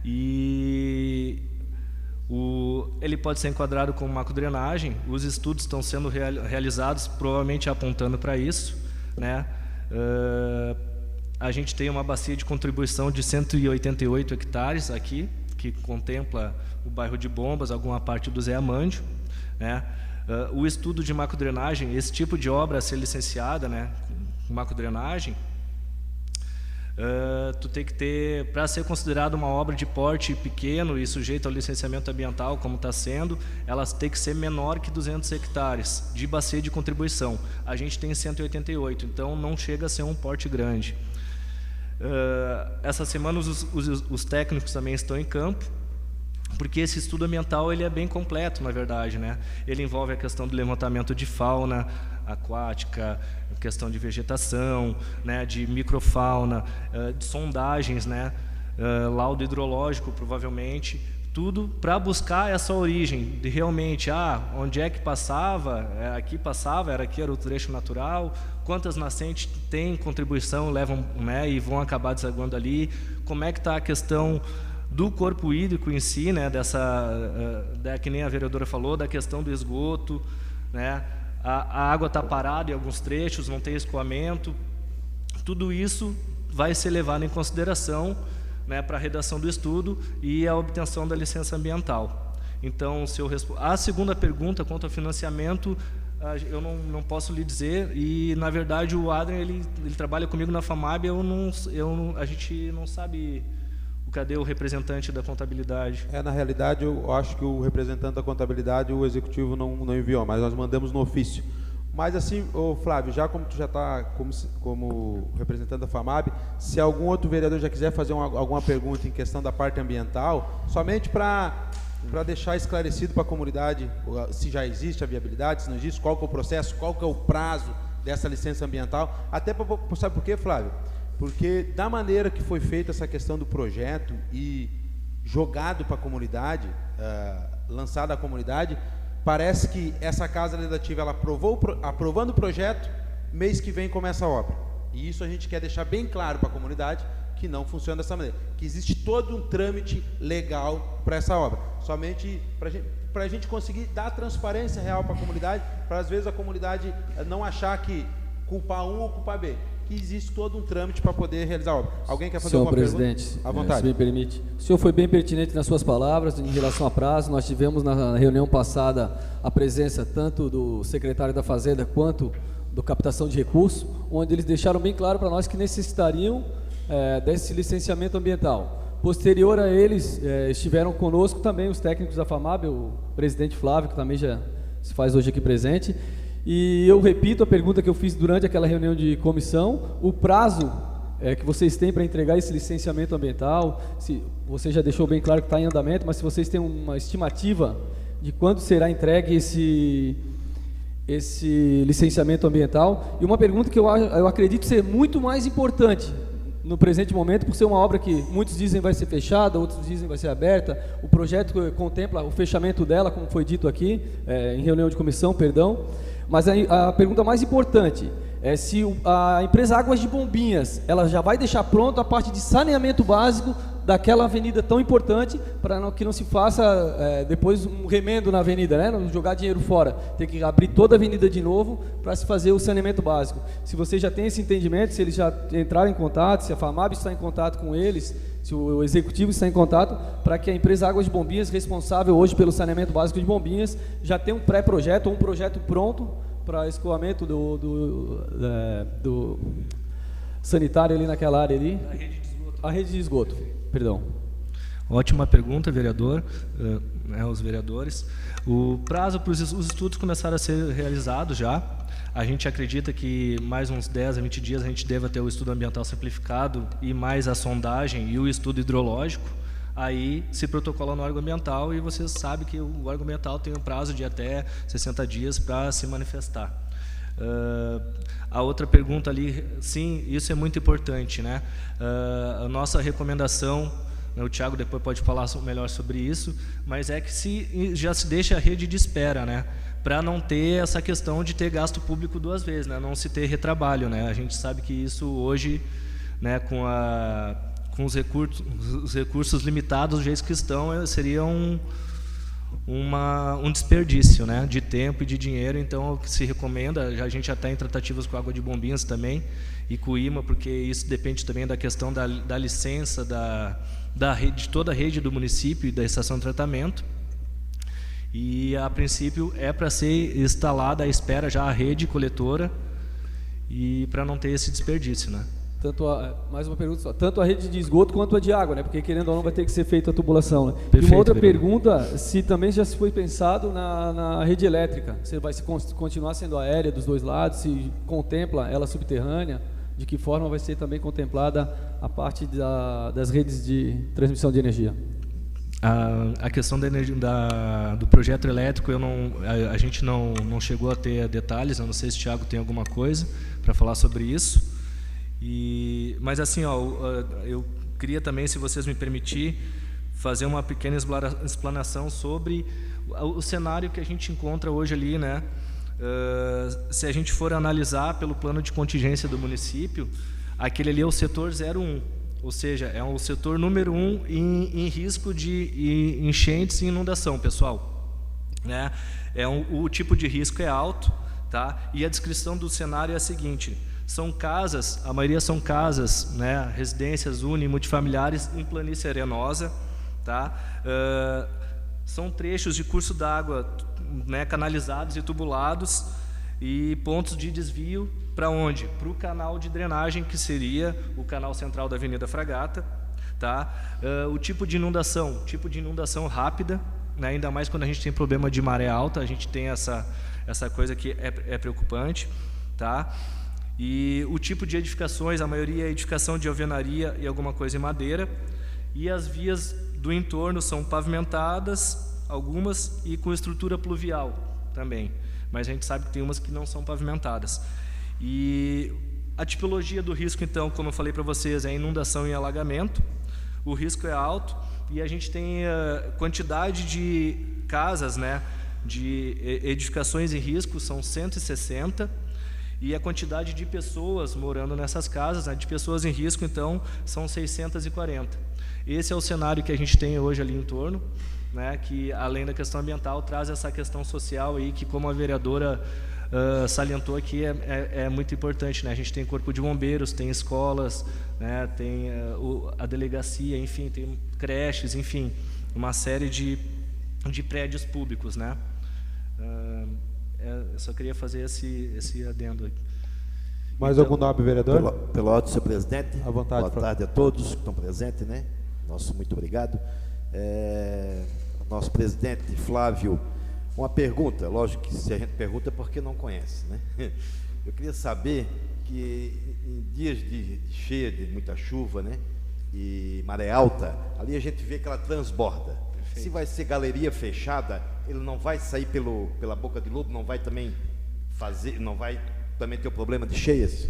E ele pode ser enquadrado como macrodrenagem. Os estudos estão sendo realizados, provavelmente apontando para isso, né? A gente tem uma bacia de contribuição de 188 hectares aqui, que contempla o bairro de Bombas, alguma parte do Zé Amândio, né? O estudo de macrodrenagem, esse tipo de obra a ser licenciada, né, com macrodrenagem, Tu tem que ter, para ser considerada uma obra de porte pequeno e sujeita ao licenciamento ambiental, como está sendo, elas têm que ser menor que 200 hectares de bacia de contribuição. A gente tem 188, então não chega a ser um porte grande. Essa semana os técnicos também estão em campo, porque esse estudo ambiental ele é bem completo, na verdade, né? Ele envolve a questão do levantamento de fauna aquática, questão de vegetação, né, de microfauna, de sondagens, né, laudo hidrológico, provavelmente, tudo para buscar essa origem de realmente, onde é que passava, era aqui era o trecho natural, quantas nascentes têm contribuição, levam, né, e vão acabar desaguando ali, como é que está a questão do corpo hídrico em si, né, que nem a vereadora falou, da questão do esgoto, né, a água está parada em alguns trechos, não tem escoamento. Tudo isso vai ser levado em consideração, né, para a redação do estudo e a obtenção da licença ambiental. Então, a segunda pergunta quanto ao financiamento, eu não posso lhe dizer, e na verdade o Adrian ele trabalha comigo na FAMAB, a gente não sabe. Cadê o representante da contabilidade? Na realidade, eu acho que o representante da contabilidade, o executivo não enviou, mas nós mandamos no ofício. Mas assim, Flávio, já como tu já está como representante da FAMAB, se algum outro vereador já quiser fazer alguma pergunta em questão da parte ambiental, somente para deixar esclarecido para a comunidade se já existe a viabilidade, se não existe, qual que é o processo, qual que é o prazo dessa licença ambiental, até para... Sabe por quê, Flávio? Porque da maneira que foi feita essa questão do projeto e jogado para a comunidade, lançado à comunidade, parece que essa Casa Legislativa ela aprovando o projeto, mês que vem começa a obra. E isso a gente quer deixar bem claro para a comunidade que não funciona dessa maneira, que existe todo um trâmite legal para essa obra. Somente para a gente conseguir dar transparência real para a comunidade, para às vezes a comunidade não achar que culpar um ou culpar B. Que existe todo um trâmite para poder realizar a obra. Alguém quer fazer alguma pergunta? Senhor presidente, à vontade. Se me permite. O senhor foi bem pertinente nas suas palavras em relação a prazo. Nós tivemos na reunião passada a presença tanto do secretário da Fazenda quanto do Captação de Recursos, onde eles deixaram bem claro para nós que necessitariam desse licenciamento ambiental. Posterior a eles, estiveram conosco também os técnicos da FAMAB, o presidente Flávio, que também já se faz hoje aqui presente. E eu repito a pergunta que eu fiz durante aquela reunião de comissão, o prazo que vocês têm para entregar esse licenciamento ambiental, se você já deixou bem claro que está em andamento, mas se vocês têm uma estimativa de quando será entregue esse licenciamento ambiental, e uma pergunta que eu acredito ser muito mais importante no presente momento, por ser uma obra que muitos dizem vai ser fechada, outros dizem vai ser aberta, o projeto contempla o fechamento dela, como foi dito aqui, em reunião de comissão, perdão. Mas a pergunta mais importante é se a empresa Águas de Bombinhas, ela já vai deixar pronto a parte de saneamento básico daquela avenida tão importante, para que não se faça depois um remendo na avenida, né? Não jogar dinheiro fora, tem que abrir toda a avenida de novo para se fazer o saneamento básico. Se você já tem esse entendimento, se eles já entraram em contato, se a FAMAB está em contato com eles, se o executivo está em contato, para que a empresa Águas de Bombinhas, responsável hoje pelo saneamento básico de Bombinhas, já tenha um pré-projeto ou um projeto pronto para escoamento do sanitário ali naquela área ali. A rede de esgoto, perdão. Ótima pergunta, vereador, os vereadores. O prazo para os estudos começaram a ser realizados já. A gente acredita que mais uns 10 a 20 dias a gente deva ter o estudo ambiental simplificado e mais a sondagem e o estudo hidrológico. Aí se protocola no órgão ambiental e vocês sabem que o órgão ambiental tem um prazo de até 60 dias para se manifestar. A outra pergunta ali, sim, isso é muito importante, né? A nossa recomendação, o Thiago depois pode falar melhor sobre isso, mas é que já se deixa a rede de espera, né? Para não ter essa questão de ter gasto público duas vezes, né? Não se ter retrabalho, né? A gente sabe que isso hoje, né, com os recursos limitados do jeito que estão, seria um desperdício, né, de tempo e de dinheiro. Então, o que se recomenda, a gente já está em tratativas com a Água de Bombinhas também e com o IMA, porque isso depende também da questão da licença da rede, de toda a rede do município e da estação de tratamento. E, a princípio, é para ser instalada à espera já a rede coletora e para não ter esse desperdício, né? mais uma pergunta só. Tanto a rede de esgoto quanto a de água, né? Porque querendo ou não vai ter que ser feita a tubulação, né? Perfeito, e uma outra vereador. pergunta, se também já se foi pensado na rede elétrica, se vai continuar sendo aérea dos dois lados, se contempla ela subterrânea, de que forma vai ser também contemplada a parte das redes de transmissão de energia? A questão da energia, do projeto elétrico, a gente não chegou a ter detalhes. Eu não sei se o Thiago tem alguma coisa para falar sobre isso. Mas assim, eu queria também, se vocês me permitirem, fazer uma pequena explanação sobre o cenário que a gente encontra hoje ali, né? Se a gente for analisar pelo plano de contingência do município, aquele ali é o setor 01, ou seja, é o setor número 1 em risco de enchentes e inundação, pessoal, né? O tipo de risco é alto, tá? E a descrição do cenário é a seguinte: são casas, a maioria são casas, né, residências multifamiliares em planície arenosa, tá? São trechos de curso d'água, né, canalizados e tubulados, e pontos de desvio para onde? Para o canal de drenagem, que seria o canal central da Avenida Fragata, tá? O tipo de inundação rápida, né, ainda mais quando a gente tem problema de maré alta, a gente tem essa coisa que é preocupante, tá? E o tipo de edificações, a maioria é edificação de alvenaria e alguma coisa em madeira, e as vias do entorno são pavimentadas, algumas, e com estrutura pluvial também, mas a gente sabe que tem umas que não são pavimentadas. E a tipologia do risco, então, como eu falei para vocês, é inundação e alagamento. O risco é alto e a gente tem quantidade de casas, né, de edificações em risco, são 160, e a quantidade de pessoas morando nessas casas, né, de pessoas em risco, então, são 640. Esse é o cenário que a gente tem hoje ali em torno, né, que além da questão ambiental traz essa questão social aí, que, como a vereadora salientou aqui, é muito importante, né? A gente tem corpo de bombeiros, tem escolas, né, tem a delegacia, enfim, tem creches, enfim, uma série de prédios públicos, né? Eu só queria fazer esse adendo aqui. Mais algum nome, vereador? Pelote, senhor presidente. À vontade. Boa tarde a todos que estão presentes, né? Nosso muito obrigado. Nosso presidente Flávio, uma pergunta, lógico que se a gente pergunta é porque não conhece, né? Eu queria saber que em dias de cheia, de muita chuva, né, e maré alta, ali a gente vê que ela transborda. Perfeito. Se vai ser galeria fechada, ele não vai sair pela boca de lobo, não vai também ter o problema de cheias?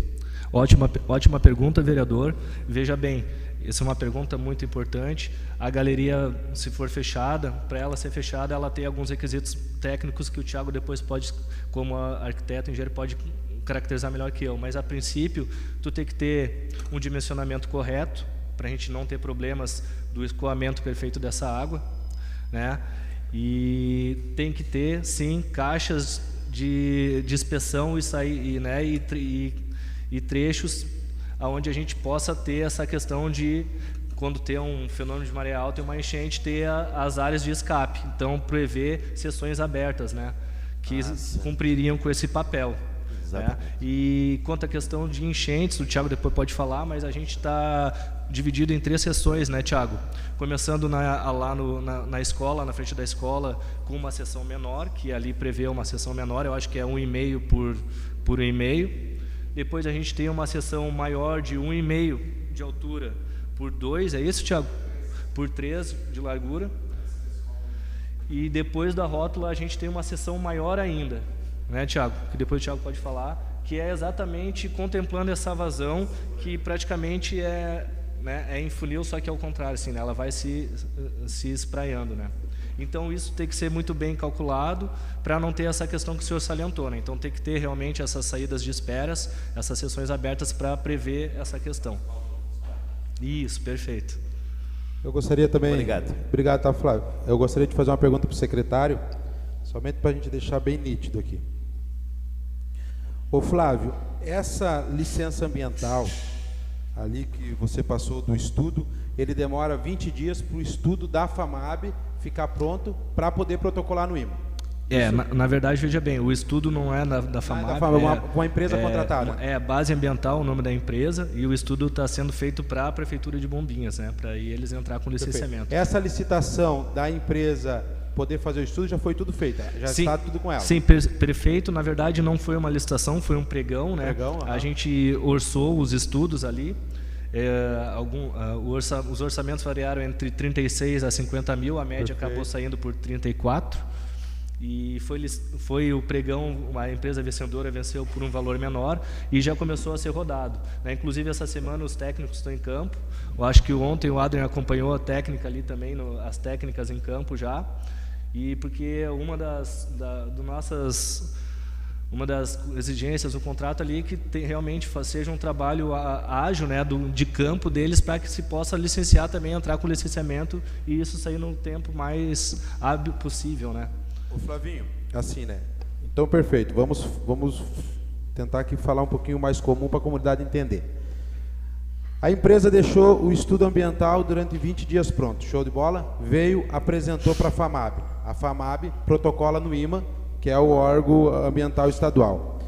Ótima pergunta, vereador. Veja bem, essa é uma pergunta muito importante. A galeria, se for fechada, para ela ser fechada, ela tem alguns requisitos técnicos que o Thiago depois pode, como arquiteto, engenheiro, pode caracterizar melhor que eu. Mas, a princípio, tu tem que ter um dimensionamento correto, para a gente não ter problemas do escoamento perfeito dessa água, né? E tem que ter, sim, caixas de inspeção e trechos onde a gente possa ter essa questão de, quando ter um fenômeno de maré alta e uma enchente, ter as áreas de escape. Então, prever sessões abertas, né, que cumpririam com esse papel. Né? E quanto à questão de enchentes, o Thiago depois pode falar, mas a gente está dividido em 3 sessões, né, Thiago? Começando lá na escola, na frente da escola, com uma seção menor, que ali prevê uma seção menor, eu acho que é 1,5 por 1,5. Depois a gente tem uma seção maior de 1,5 de altura por 2, é isso, Thiago? Por 3 de largura. E depois da rótula a gente tem uma seção maior ainda, né, Thiago? Que depois o Thiago pode falar, que é exatamente contemplando essa vazão, que praticamente é em funil, só que é o contrário, assim, né? Ela vai se espraiando, né? Então, isso tem que ser muito bem calculado para não ter essa questão que o senhor salientou, né? Então, tem que ter realmente essas saídas de esperas, essas sessões abertas para prever essa questão. Isso, perfeito. Eu gostaria também... Obrigado, tá, Flávio. Eu gostaria de fazer uma pergunta para o secretário, somente para a gente deixar bem nítido aqui. Ô, Flávio, essa licença ambiental ali que você passou do estudo, ele demora 20 dias para o estudo da FAMAB ficar pronto para poder protocolar no IMA. Na verdade, veja bem, o estudo não é da FAMAB. Uma empresa contratada. É Base Ambiental, o nome da empresa, e o estudo está sendo feito para a Prefeitura de Bombinhas, né, para eles entrar com licenciamento. Perfeito. Essa licitação da empresa poder fazer o estudo já foi tudo feito, já está tudo com ela. Sim, prefeito, na verdade, não foi uma licitação, foi um pregão, né? A gente orçou os estudos ali. Os orçamentos variaram entre 36 a 50 mil, a média acabou saindo por 34. E foi o pregão, a empresa vencedora venceu por um valor menor e já começou a ser rodado, né? Inclusive, essa semana os técnicos estão em campo. Eu acho que ontem o Adrian acompanhou a técnica ali também, as técnicas em campo já. E porque uma das exigências do contrato ali é que realmente seja um trabalho ágil, né, de campo deles, para que se possa licenciar também, entrar com licenciamento e isso sair no tempo mais hábil possível, né? Ô Flavinho, assim, né? Então, perfeito. Vamos tentar aqui falar um pouquinho mais comum para a comunidade entender. A empresa deixou o estudo ambiental durante 20 dias pronto. Show de bola? Veio, apresentou para a FAMAB. A FAMAB protocola no IMA, que é o órgão ambiental estadual.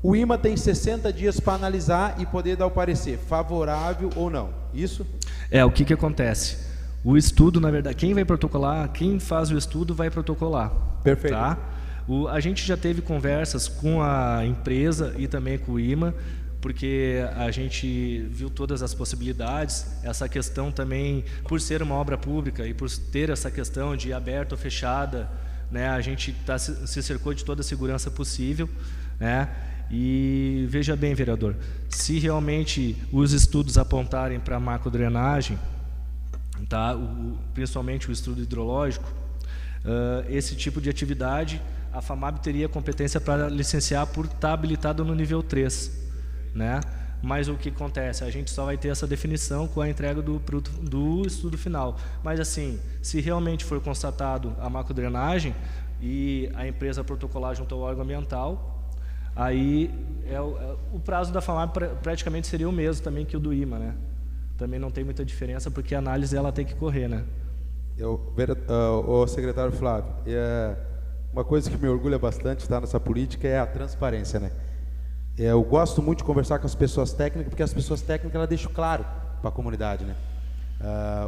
O IMA tem 60 dias para analisar e poder dar o parecer, favorável ou não. Isso? O que acontece? O estudo, na verdade, quem vai protocolar, quem faz o estudo vai protocolar. Perfeito. Tá? A gente já teve conversas com a empresa e também com o IMA, porque a gente viu todas as possibilidades, essa questão também, por ser uma obra pública e por ter essa questão de aberta ou fechada, né, a gente se cercou de toda a segurança possível, né? E veja bem, vereador, se realmente os estudos apontarem para macrodrenagem, tá? Principalmente o estudo hidrológico, esse tipo de atividade, a FAMAB teria competência para licenciar por estar habilitado no nível 3, né? Mas o que acontece? A gente só vai ter essa definição com a entrega do estudo final. Mas assim, se realmente for constatado a macrodrenagem e a empresa protocolar junto ao órgão ambiental, aí o prazo da FAMAB praticamente seria o mesmo também que o do IMA, né? Também não tem muita diferença, porque a análise ela tem que correr, né? O secretário Flávio, uma coisa que me orgulha bastante estar nessa política é a transparência, né? Eu gosto muito de conversar com as pessoas técnicas, porque as pessoas técnicas elas deixam claro para a comunidade, né?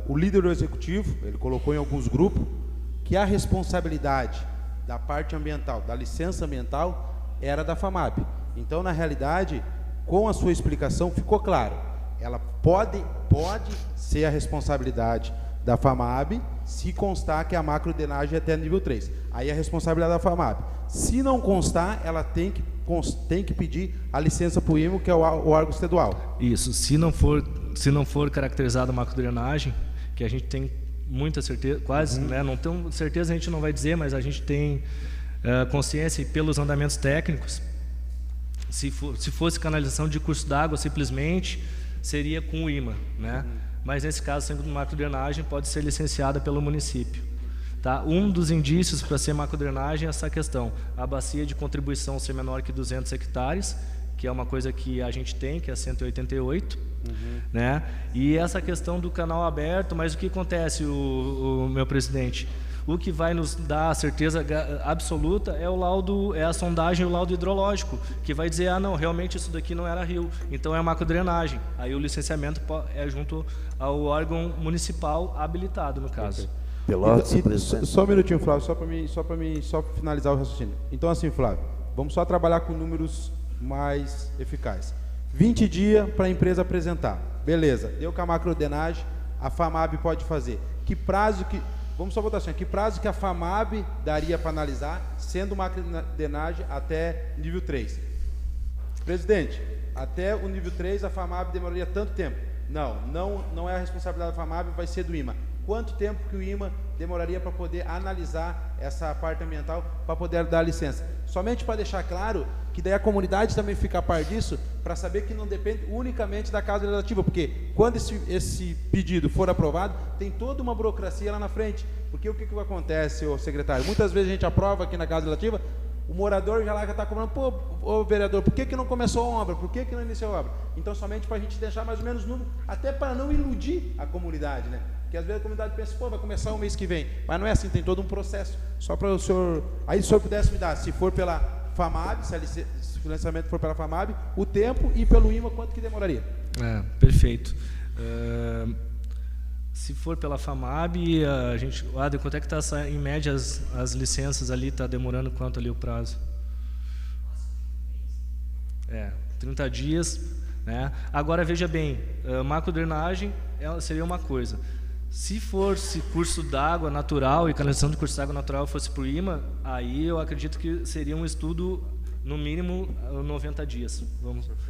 O líder do executivo, ele colocou em alguns grupos que a responsabilidade da parte ambiental, da licença ambiental, era da FAMAB. Então, na realidade, com a sua explicação, ficou claro. Ela pode ser a responsabilidade da FAMAB se constar que a macrodrenagem é até nível 3. Aí é a responsabilidade da FAMAB. Se não constar, ela tem que pedir a licença para o IMO, que é o órgão estadual. Isso. Se não for caracterizada a macrodrenagem, que a gente tem muita certeza, quase, né, não tenho certeza, a gente não vai dizer, mas a gente tem consciência, e pelos andamentos técnicos, se fosse canalização de curso d'água, simplesmente seria com o IMA, né? Mas nesse caso, sendo macrodrenagem, pode ser licenciada pelo município. Tá? Um dos indícios para ser macrodrenagem é essa questão, a bacia de contribuição ser menor que 200 hectares, que é uma coisa que a gente tem, que é 188, né? E essa questão do canal aberto, mas o que acontece, o meu presidente? O que vai nos dar a certeza absoluta é o laudo, é a sondagem, o laudo hidrológico, que vai dizer, não, realmente isso daqui não era rio, então é macrodrenagem. Aí o licenciamento é junto ao órgão municipal habilitado, no caso. Só um minutinho, Flávio, só para finalizar o raciocínio. Então, assim, Flávio, vamos só trabalhar com números mais eficazes. 20 dias para a empresa apresentar. Beleza, deu com a macrodrenagem, a FAMAB pode fazer. Vamos só botar assim, que prazo que a FAMAB daria para analisar, sendo macrodrenagem até nível 3? Presidente, até o nível 3 a FAMAB demoraria tanto tempo? Não é a responsabilidade da FAMAB, vai ser do IMA. Quanto tempo que o IMA demoraria para poder analisar essa parte ambiental, para poder dar a licença? Somente para deixar claro que daí a comunidade também fica a par disso, para saber que não depende unicamente da Casa Legislativa, porque quando esse pedido for aprovado, tem toda uma burocracia lá na frente. Porque o que acontece, ô secretário? Muitas vezes a gente aprova aqui na Casa Legislativa, O morador já está cobrando, pô, ô vereador, por que não começou a obra? Por que não iniciou a obra? Então, somente para a gente deixar mais ou menos número, até para não iludir a comunidade, né? Porque às vezes a comunidade pensa, pô, vai começar o mês que vem. Mas não é assim, tem todo um processo. Só para o senhor, aí se o senhor pudesse me dar, se for pela FAMAB, se o financiamento for pela FAMAB, o tempo e pelo IMA, quanto que demoraria? Perfeito. Se for pela FAMAB, Adri, quanto é que está em média as licenças ali, está demorando quanto ali o prazo? 30 dias, né? Agora veja bem, macrodrenagem seria uma coisa. Se fosse curso d'água natural e canalização de curso d'água natural fosse por IMA, aí eu acredito que seria um estudo no mínimo 90 dias,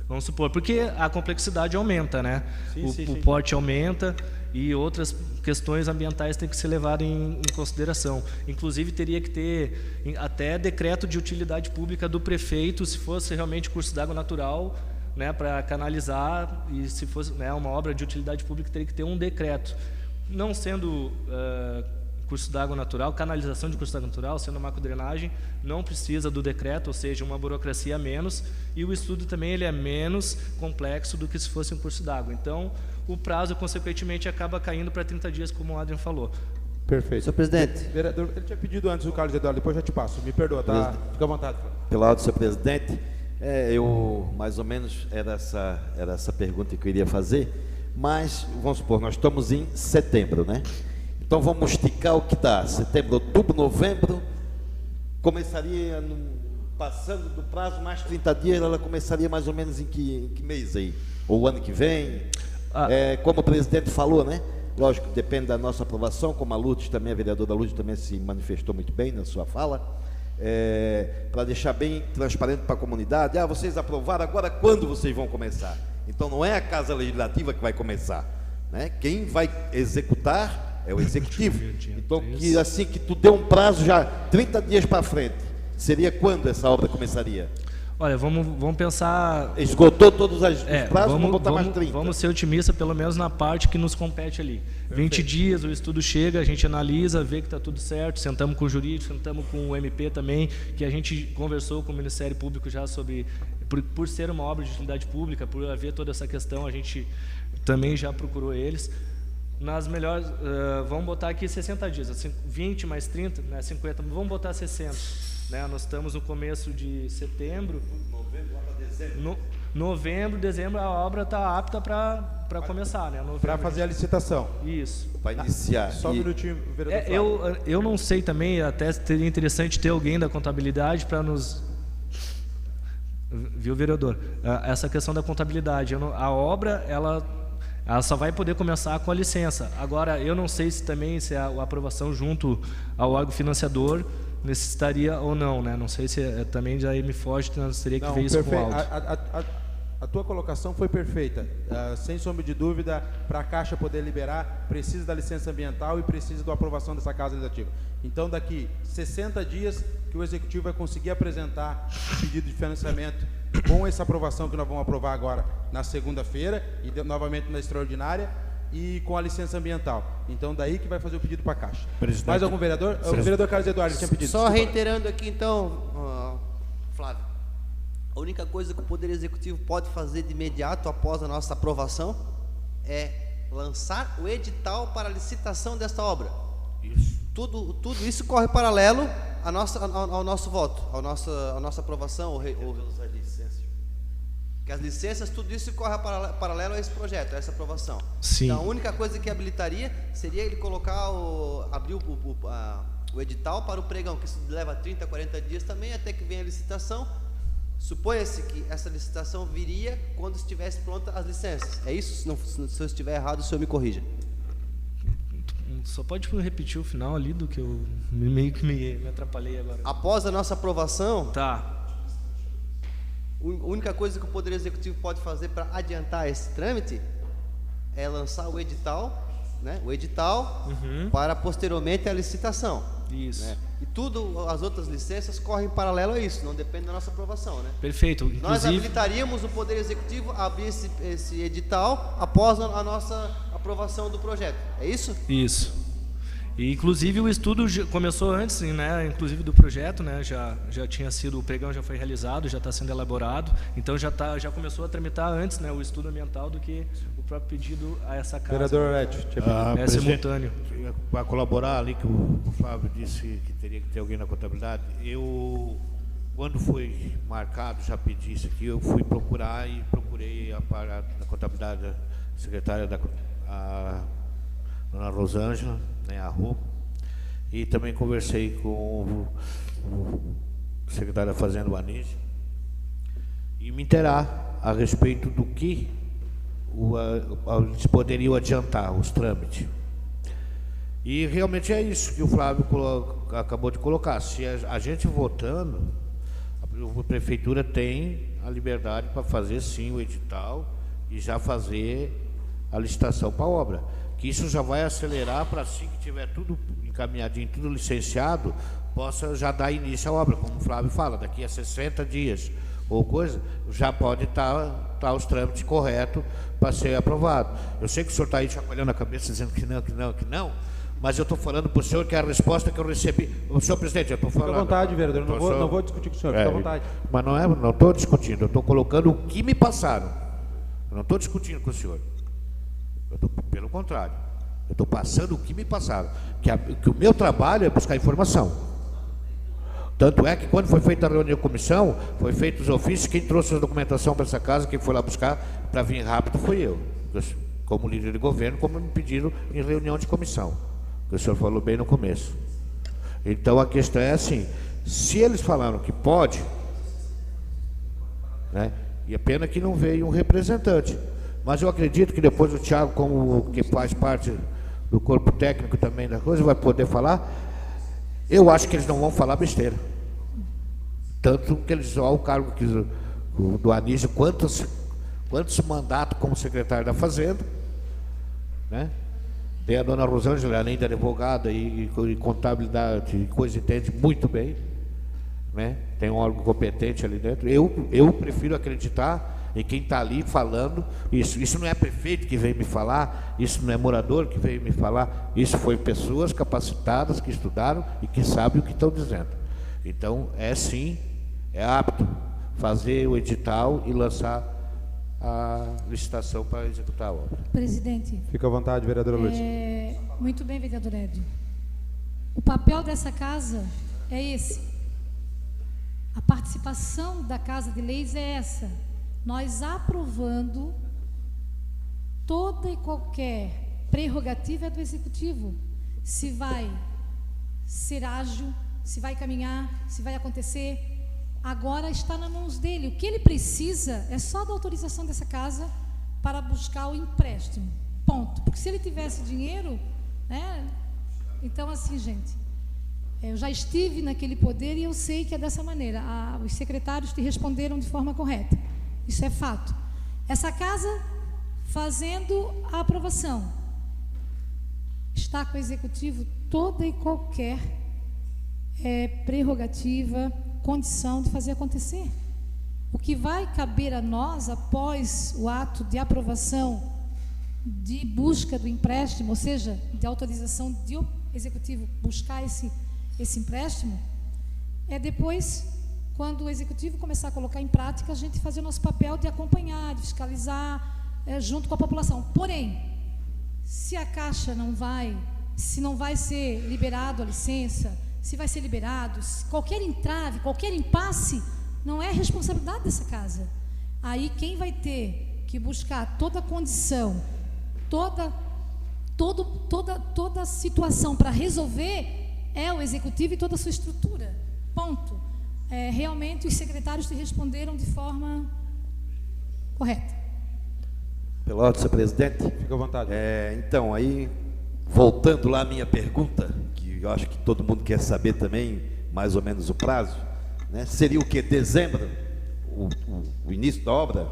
vamos supor, porque a complexidade aumenta, né? O porte aumenta e outras questões ambientais têm que ser levadas em consideração. Inclusive, teria que ter até decreto de utilidade pública do prefeito, se fosse realmente curso d'água natural, né, para canalizar, e se fosse, né, uma obra de utilidade pública, teria que ter um decreto. Não sendo curso d'água natural, canalização de curso d'água natural, sendo macrodrenagem, não precisa do decreto, ou seja, uma burocracia a menos, e o estudo também ele é menos complexo do que se fosse um curso d'água. Então, o prazo, consequentemente, acaba caindo para 30 dias, como o Adrian falou. Perfeito. Senhor presidente. Vereador, ele tinha pedido antes o Carlos Eduardo, depois já te passo. Me perdoa, tá? Fica à vontade. Pelo lado do senhor presidente, eu, mais ou menos, era essa pergunta que eu iria fazer, mas, vamos supor, nós estamos em setembro, né? Então, vamos esticar o que dá. Setembro, outubro, novembro, começaria, passando do prazo, mais 30 dias, ela começaria mais ou menos em que mês aí? Ou o ano que vem? Como o presidente falou, né? Lógico, depende da nossa aprovação, como a Lourdes também, a vereadora Lourdes também se manifestou muito bem na sua fala, para deixar bem transparente para a comunidade. Vocês aprovaram, agora quando vocês vão começar? Então, não é a Casa Legislativa que vai começar, né? Quem vai executar é o Executivo. Então, que tu deu um prazo já 30 dias para frente, seria quando essa obra começaria? Olha, vamos pensar... Esgotou todos os prazos, vamos botar mais 30. Vamos ser otimistas, pelo menos na parte que nos compete ali. Perfeito. 20 dias, o estudo chega, a gente analisa, vê que está tudo certo, sentamos com o jurídico, sentamos com o MP também, que a gente conversou com o Ministério Público já sobre... Por ser uma obra de utilidade pública, por haver toda essa questão, a gente também já procurou eles. Nas melhores, vamos botar aqui 60 dias, assim, 20 mais 30, né, 50, vamos botar 60. Né, nós estamos no começo de setembro. Novembro, dezembro, a obra está apta para começar. Né, para fazer a licitação. Isso. Para iniciar. Só um minutinho, vereador. Eu não sei também, até seria interessante ter alguém da contabilidade para nos... Viu, vereador? Essa questão da contabilidade. A obra, ela só vai poder começar com a licença. Agora, eu não sei se também se a aprovação junto ao órgão financiador necessitaria ou não, né? Não sei se também já me foge, nós teria que ver isso com o áudio. A tua colocação foi perfeita. Sem sombra de dúvida, para a Caixa poder liberar, precisa da licença ambiental e precisa da aprovação dessa Casa Legislativa. Então, daqui 60 dias que o Executivo vai conseguir apresentar o pedido de financiamento com essa aprovação que nós vamos aprovar agora na segunda-feira e novamente na extraordinária e com a licença ambiental. Então, daí que vai fazer o pedido para a Caixa. Presidente. Mais algum vereador? O vereador Carlos Eduardo tinha pedido. Só reiterando aqui, então, Flávio, a única coisa que o Poder Executivo pode fazer de imediato após a nossa aprovação é lançar o edital para a licitação desta obra. Isso. Tudo isso corre paralelo ao nosso voto, à nossa aprovação. Que as licenças, tudo isso corre paralelo a esse projeto, a essa aprovação. Sim. Então, a única coisa que habilitaria seria ele colocar abrir o edital para o pregão, que isso leva 30, 40 dias também, até que venha a licitação. Suponha-se que essa licitação viria quando estivesse pronta as licenças. É isso? Se eu estiver errado, o senhor me corrija. Só pode repetir o final ali do que eu meio que me atrapalhei agora. Após a nossa aprovação... Tá. A única coisa que o Poder Executivo pode fazer para adiantar esse trâmite é lançar o edital, né? O edital para posteriormente a licitação. Isso. Né? E as outras licenças correm em paralelo a isso, não depende da nossa aprovação, né? Perfeito. Inclusive, nós habilitaríamos o Poder Executivo a abrir esse edital após a nossa aprovação do projeto. É isso? Isso. E, inclusive, o estudo começou antes, né, inclusive do projeto, né, já tinha sido, o pregão já foi realizado, já está sendo elaborado, então já começou a tramitar antes, né, o estudo ambiental do que o próprio pedido a essa casa. Vereador Ed, é simultâneo. Para colaborar ali, que o Flávio disse que teria que ter alguém na contabilidade, quando foi marcado, já pedi isso aqui, eu fui procurar e procurei a contabilidade da secretária a dona Rosângela, né, a Rô, e também conversei com o secretário da Fazenda, o Anísio, e me inteirar a respeito do que eles poderiam adiantar, os trâmites. E realmente é isso que o Flávio acabou de colocar. Se a gente votando, a prefeitura tem a liberdade para fazer sim o edital e já fazer a licitação para a obra. Que isso já vai acelerar para, assim que tiver tudo encaminhadinho, tudo licenciado, possa já dar início à obra, como o Flávio fala, daqui a 60 dias ou coisa, já pode estar os trâmites corretos para ser aprovado. Eu sei que o senhor está aí chacoalhando a cabeça, dizendo que não, mas eu estou falando para o senhor que é a resposta que eu recebi. O senhor presidente, eu estou falando... Fica à vontade, vereador, não vou discutir com o senhor, fica à vontade. Mas não estou discutindo, eu estou colocando o que me passaram. Eu não estou discutindo com o senhor. Pelo contrário, eu estou passando o que me passaram, que o meu trabalho é buscar informação. Tanto é que quando foi feita a reunião de comissão, foi feito os ofícios, quem trouxe a documentação para essa casa, quem foi lá buscar para vir rápido foi eu, como líder de governo, como me pediram em reunião de comissão, que o senhor falou bem no começo. Então a questão é assim, se eles falaram que pode, né, e é pena que não veio um representante. Mas eu acredito que depois o Thiago, como que faz parte do corpo técnico também da coisa, vai poder falar. Eu acho que eles não vão falar besteira. Tanto que eles, olha o cargo do Anísio, quantos mandatos como secretário da Fazenda, né? Tem a dona Rosângela, além de advogada e contabilidade e coisa, entende muito bem, né? Tem um órgão competente ali dentro. Eu prefiro acreditar em quem está ali falando isso. Isso não é prefeito que veio me falar, isso não é morador que veio me falar, isso foi pessoas capacitadas que estudaram e que sabem o que estão dizendo. Então, sim, é apto fazer o edital e lançar a licitação para executar a obra. Presidente. Fica à vontade, vereadora Lourdes. Muito bem, vereador Edio. O papel dessa casa é esse. A participação da Casa de Leis é essa. Nós aprovando toda e qualquer prerrogativa do Executivo. Se vai ser ágil, se vai caminhar, se vai acontecer, agora está nas mãos dele. O que ele precisa é só da autorização dessa casa para buscar o empréstimo. Ponto. Porque se ele tivesse dinheiro, né? Então, assim, gente, eu já estive naquele poder e eu sei que é dessa maneira. Os secretários te responderam de forma correta. Isso é fato. Essa casa, fazendo a aprovação, está com o Executivo toda e qualquer prerrogativa, condição de fazer acontecer. O que vai caber a nós, após o ato de aprovação, de busca do empréstimo, ou seja, de autorização do Executivo buscar esse empréstimo, é depois... Quando o Executivo começar a colocar em prática, a gente fazer o nosso papel de acompanhar, de fiscalizar, junto com a população. Porém, se a Caixa se não vai ser liberado a licença, se vai ser liberado, qualquer entrave, qualquer impasse, não é responsabilidade dessa casa. Aí quem vai ter que buscar toda a condição, toda a situação para resolver é o Executivo e toda a sua estrutura. Ponto. Realmente os secretários te responderam de forma correta. Pelotas, senhor presidente. Fica à vontade. Então, aí, voltando lá à minha pergunta, que eu acho que todo mundo quer saber também, mais ou menos o prazo, né? Seria o que? Dezembro? O início da obra?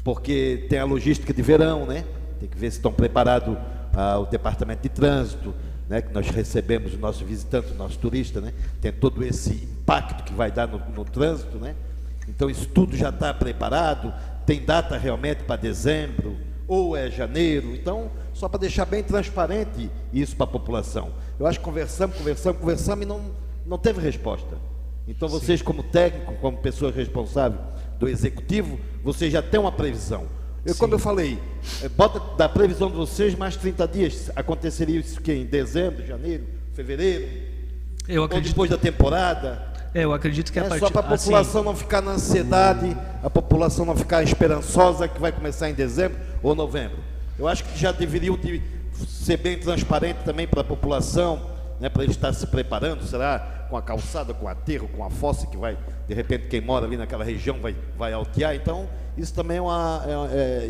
Porque tem a logística de verão, né? Tem que ver se estão preparados o departamento de trânsito, né, que nós recebemos o nosso visitante, o nosso turista, né, tem todo esse impacto que vai dar no trânsito, né? Então isso tudo já está preparado, tem data realmente para dezembro ou é janeiro. Então, só para deixar bem transparente isso para a população. Eu acho que conversamos e não teve resposta. Então, vocês como técnico, como pessoa responsável do executivo, vocês já têm uma previsão. Como eu falei, bota da previsão de vocês mais 30 dias. Aconteceria isso que em dezembro, janeiro, fevereiro? Ou depois da temporada? Eu acredito que só para a população não ficar na ansiedade, a população não ficar esperançosa que vai começar em dezembro ou novembro. Eu acho que já deveriam ser bem transparente também para a população, né, para ele estar se preparando, será com a calçada, com o aterro, com a fossa que vai, de repente, quem mora ali naquela região vai altear. Então, isso também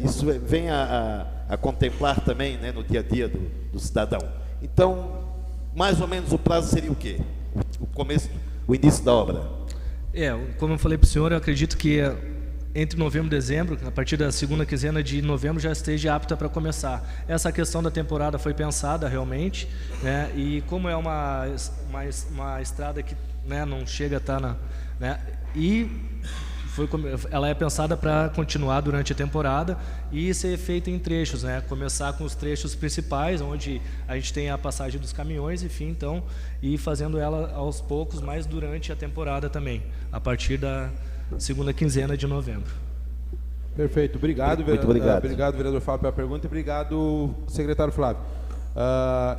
isso vem a contemplar também, né, no dia a dia do cidadão. Então, mais ou menos o prazo seria o quê? O início da obra? Como eu falei para o senhor, eu acredito que entre novembro e dezembro, a partir da segunda quinzena de novembro, já esteja apta para começar. Essa questão da temporada foi pensada realmente, né, e como é uma estrada que, né, não chega a estar ela é pensada para continuar durante a temporada e ser feita em trechos, né? Começar com os trechos principais, onde a gente tem a passagem dos caminhões, enfim, então, e fazendo ela aos poucos, mas durante a temporada também, a partir da segunda quinzena de novembro. Perfeito, obrigado. Muito obrigado. Obrigado, vereador Fábio, pela pergunta, e obrigado, secretário Flávio.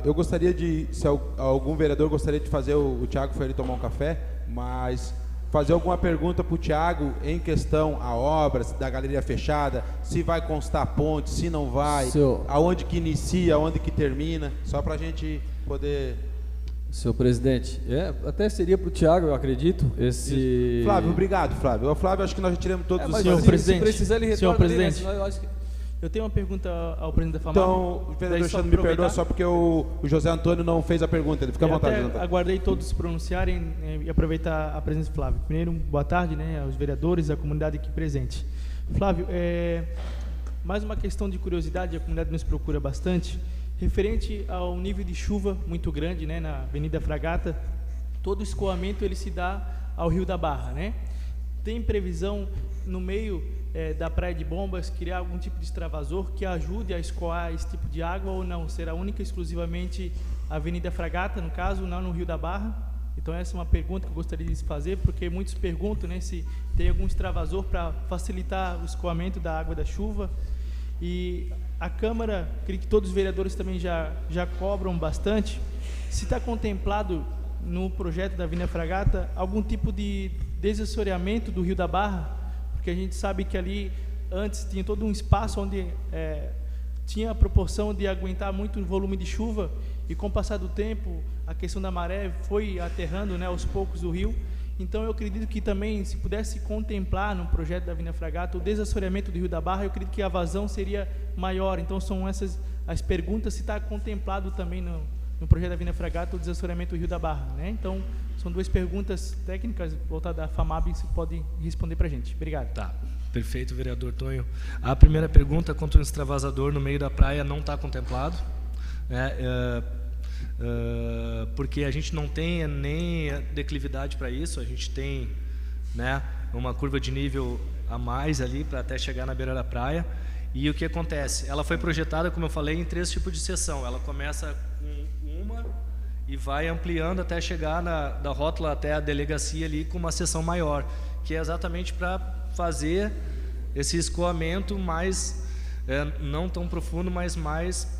Eu gostaria se algum vereador gostaria de fazer, o Thiago foi ali tomar um café, mas fazer alguma pergunta para o Thiago em questão a obra da galeria fechada, se vai constar ponte, se não vai, aonde que inicia, aonde que termina, só para a gente poder... Senhor presidente, até seria para o Thiago, eu acredito, esse... Flávio, obrigado, Flávio. O Flávio, acho que nós já tiramos todos os... Senhor presidente, se precisar, ele retorna. Senhor presidente, eu acho que... eu tenho uma pergunta ao presidente da FAMAB. Então, o vereador Alexandre me perdoa só porque o José Antônio não fez a pergunta. Ele fica à vontade. Até aguardei todos se pronunciarem e aproveitar a presença do Flávio. Primeiro, boa tarde, né, aos vereadores e à comunidade aqui presente. Flávio, mais uma questão de curiosidade, a comunidade nos procura bastante, referente ao nível de chuva muito grande, né, na Avenida Fragata. Todo o escoamento ele se dá ao Rio da Barra, né? Tem previsão no meio da Praia de Bombas criar algum tipo de extravasor que ajude a escoar esse tipo de água, ou não? Será única e exclusivamente a Avenida Fragata, no caso, não no Rio da Barra? Então essa é uma pergunta que eu gostaria de fazer, porque muitos perguntam, né, se tem algum extravasor para facilitar o escoamento da água da chuva. E a Câmara, creio que todos os vereadores também já cobram bastante, se está contemplado no projeto da Avenida Fragata algum tipo de desassoreamento do Rio da Barra, porque a gente sabe que ali antes tinha todo um espaço onde tinha a proporção de aguentar muito volume de chuva, e com o passar do tempo a questão da maré foi aterrando, né, aos poucos o rio. Então eu acredito que também, se pudesse contemplar no projeto da Avenida Fragata o desassoreamento do Rio da Barra, eu acredito que a vazão seria maior. Então são essas as perguntas, se está contemplado também no projeto da Avenida Fragata o desassoreamento do Rio da Barra, né? Então são duas perguntas técnicas voltadas da FAMAB, se pode responder para a gente. Obrigado. Tá, perfeito, vereador Tonho. A primeira pergunta quanto ao extravasador no meio da praia não está contemplado, né? Porque a gente não tem nem declividade para isso, a gente tem, né, uma curva de nível a mais ali para até chegar na beira da praia. E o que acontece? Ela foi projetada, como eu falei, em 3 tipos de seção. Ela começa com uma e vai ampliando até chegar da rótula até a delegacia ali com uma seção maior, que é exatamente para fazer esse escoamento mais, não tão profundo, mas mais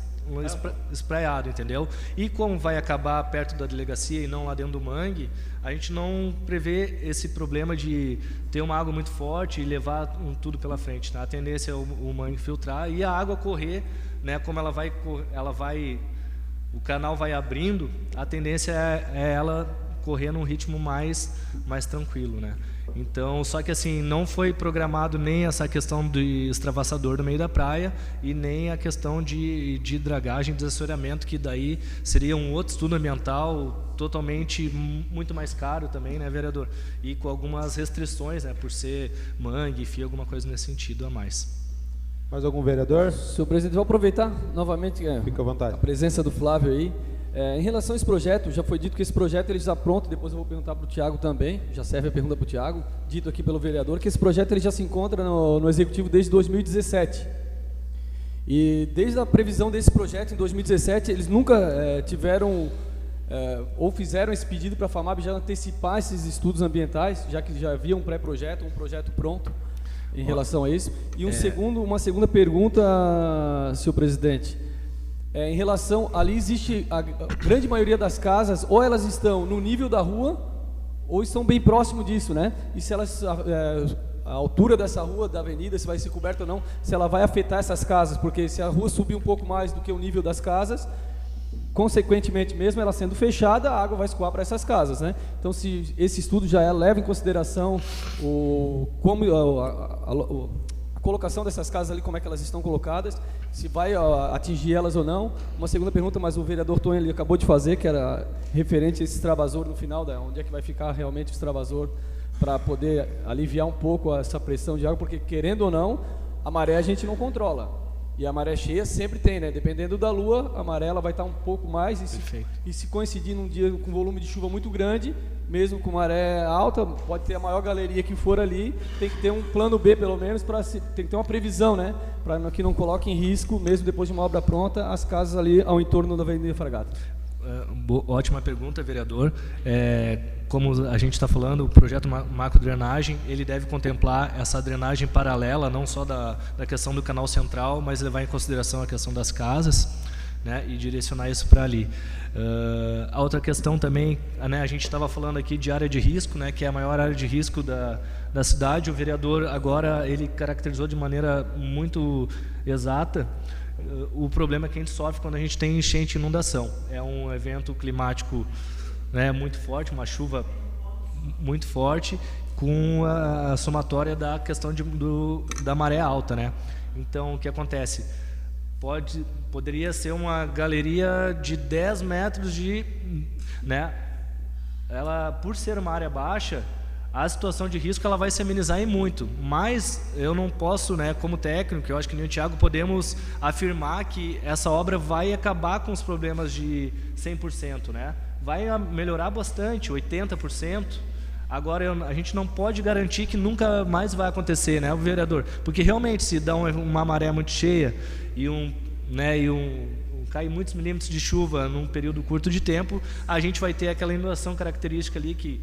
espraiado, entendeu? E como vai acabar perto da delegacia e não lá dentro do mangue, a gente não prevê esse problema de ter uma água muito forte e levar tudo pela frente, tá? A tendência é o mangue filtrar e a água correr, né? Como ela vai, o canal vai abrindo, a tendência é ela correr num ritmo mais tranquilo, né? Então, só que assim, não foi programado nem essa questão do extravassador no meio da praia e nem a questão de dragagem, desassoreamento, que daí seria um outro estudo ambiental totalmente muito mais caro também, né, vereador? E com algumas restrições, né, por ser mangue, enfim, alguma coisa nesse sentido a mais. Mais algum vereador? Senhor presidente, vou aproveitar novamente Fica à vontade. a presença do Flávio aí. Em relação a esse projeto, já foi dito que esse projeto ele já pronto, depois eu vou perguntar para o Thiago também, já serve a pergunta para o Thiago, dito aqui pelo vereador, que esse projeto ele já se encontra no Executivo desde 2017. E desde a previsão desse projeto, em 2017, eles nunca tiveram ou fizeram esse pedido para a FAMAB já antecipar esses estudos ambientais, já que já havia um pré-projeto, um projeto pronto em relação a isso. E uma segunda pergunta, senhor presidente. Em relação, ali existe a grande maioria das casas, ou elas estão no nível da rua, ou estão bem próximo disso, né? E se elas, a altura dessa rua, da avenida, se vai ser coberta ou não, se ela vai afetar essas casas, porque se a rua subir um pouco mais do que o nível das casas, consequentemente, mesmo ela sendo fechada, a água vai escoar para essas casas, né? Então, se esse estudo já leva em consideração como a colocação dessas casas ali, como é que elas estão colocadas, se vai atingir elas ou não. Uma segunda pergunta, mas o vereador Tonho ele acabou de fazer, que era referente a esse extravasor no final, onde é que vai ficar realmente o extravasor, para poder aliviar um pouco essa pressão de água, porque querendo ou não, a maré a gente não controla. E a maré cheia sempre tem, né? Dependendo da lua, a maré ela vai estar um pouco mais, e se coincidir num dia com volume de chuva muito grande, mesmo com maré alta, pode ter a maior galeria que for ali, tem que ter um plano B pelo menos, tem que ter uma previsão, né? Para que não coloque em risco, mesmo depois de uma obra pronta, as casas ali ao entorno da Avenida Fragata. Ótima pergunta, vereador. Como a gente está falando, o projeto macro-drenagem, ele deve contemplar essa drenagem paralela, não só da questão do canal central, mas levar em consideração a questão das casas, né, e direcionar isso para ali. A outra questão também, né, a gente estava falando aqui de área de risco, né, que é a maior área de risco da cidade. O vereador agora ele caracterizou de maneira muito exata o problema que a gente sofre quando a gente tem enchente e inundação. É um evento climático, né, muito forte, uma chuva muito forte, com a somatória da questão da maré alta, né? Então, o que acontece? Poderia ser uma galeria de 10 metros né? Ela, por ser uma área baixa, a situação de risco ela vai se amenizar em muito, mas eu não posso, né, como técnico, eu acho que nem o Thiago, podemos afirmar que essa obra vai acabar com os problemas de 100%, né? Vai melhorar bastante, 80%. Agora, a gente não pode garantir que nunca mais vai acontecer, né, o vereador? Porque realmente, se dá uma maré muito cheia e cai muitos milímetros de chuva num período curto de tempo, a gente vai ter aquela inundação característica ali que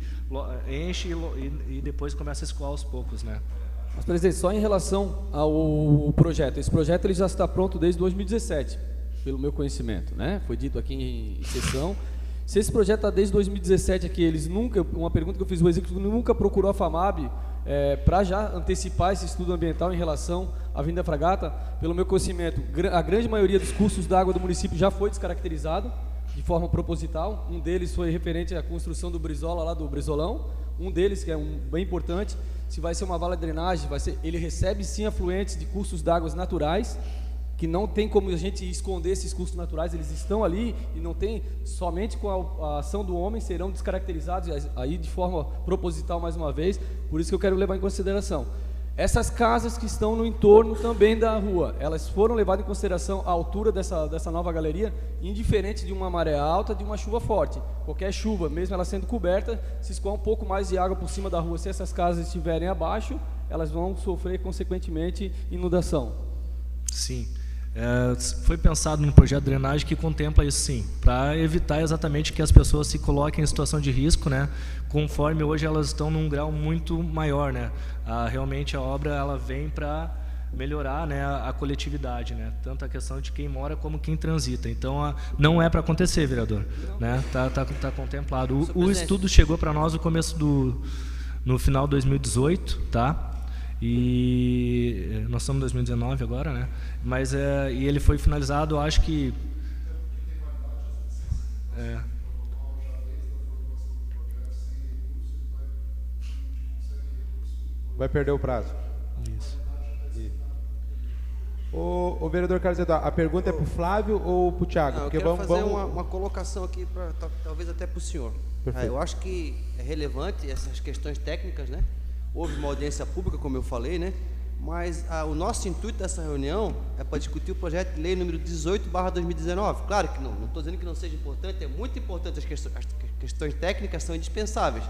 enche e depois começa a escoar aos poucos, né? Mas, presidente, só em relação ao projeto, esse projeto ele já está pronto desde 2017, pelo meu conhecimento, né? Foi dito aqui em sessão. Se esse projeto está desde 2017 aqui, uma pergunta que eu fiz, o executivo nunca procurou a FAMAB para já antecipar esse estudo ambiental em relação à Avenida Fragata. Pelo meu conhecimento, a grande maioria dos cursos d'água do município já foi descaracterizado de forma proposital. Um deles foi referente à construção do Brizola, lá do Brizolão. Um deles, que é bem importante, se vai ser uma vala de drenagem, ele recebe sim afluentes de cursos d'água naturais, que não tem como a gente esconder esses cursos naturais, eles estão ali e não tem, somente com a ação do homem serão descaracterizados aí de forma proposital mais uma vez. Por isso que eu quero levar em consideração essas casas que estão no entorno também da rua, elas foram levadas em consideração a altura dessa nova galeria, indiferente de uma maré alta, de uma chuva forte. Qualquer chuva, mesmo ela sendo coberta, se escoar um pouco mais de água por cima da rua, se essas casas estiverem abaixo, elas vão sofrer consequentemente inundação. Sim. Foi pensado num projeto de drenagem que contempla isso, sim, para evitar exatamente que as pessoas se coloquem em situação de risco, né, conforme hoje elas estão num grau muito maior, né. Realmente a obra ela vem para melhorar, né, a coletividade, né, tanto a questão de quem mora como quem transita. Então não é para acontecer, vereador, né, tá contemplado. O estudo chegou para nós no final de 2018, tá? E nós estamos em 2019 agora, né? Mas e ele foi finalizado, acho que vai perder o prazo. Isso. O vereador Carlos Eduardo, a pergunta é para o Flávio ou para o Thiago? Não, eu quero fazer uma colocação aqui, talvez até para o senhor. Eu acho que é relevante essas questões técnicas, né? Houve uma audiência pública, como eu falei, né? Mas o nosso intuito dessa reunião é para discutir o projeto de lei número 18/2019. Claro que não estou dizendo que não seja importante, é muito importante, as questões técnicas são indispensáveis.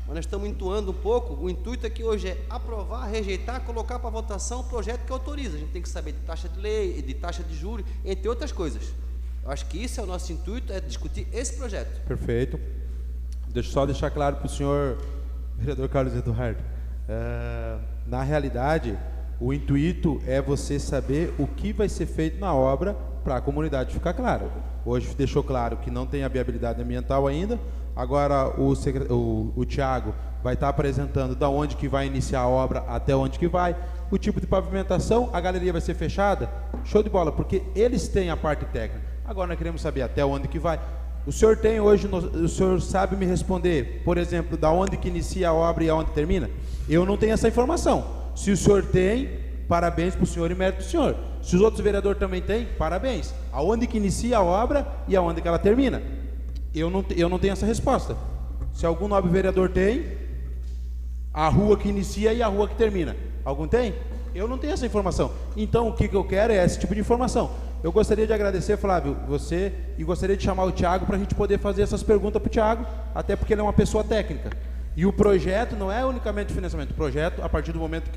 mas nós estamos entoando um pouco. O intuito aqui hoje é aprovar, rejeitar, colocar para votação o projeto que autoriza. A gente tem que saber de taxa de lei, de taxa de juros, entre outras coisas. Eu acho que isso é o nosso intuito, é discutir esse projeto. Perfeito. Deixa eu só deixar claro para o senhor, vereador Carlos Eduardo. Na realidade, o intuito é você saber o que vai ser feito na obra para a comunidade ficar clara. Hoje deixou claro que não tem a viabilidade ambiental ainda. Agora o Thiago vai estar apresentando da onde que vai iniciar a obra até onde que vai. O tipo de pavimentação, a galeria vai ser fechada. Show de bola, porque eles têm a parte técnica. Agora nós queremos saber até onde que vai. O senhor tem hoje, o senhor sabe me responder, por exemplo, da onde que inicia a obra e aonde termina? Eu não tenho essa informação. Se o senhor tem, parabéns para o senhor e mérito para o senhor. Se os outros vereadores também têm, parabéns. Aonde que inicia a obra e aonde que ela termina? Eu não tenho essa resposta. Se algum nobre vereador tem, a rua que inicia e a rua que termina. Algum tem? Eu não tenho essa informação. Então o que eu quero é esse tipo de informação. Eu gostaria de agradecer, Flávio, você, e gostaria de chamar o Thiago para a gente poder fazer essas perguntas para o Thiago, até porque ele é uma pessoa técnica. E o projeto não é unicamente financiamento. O projeto, a partir do momento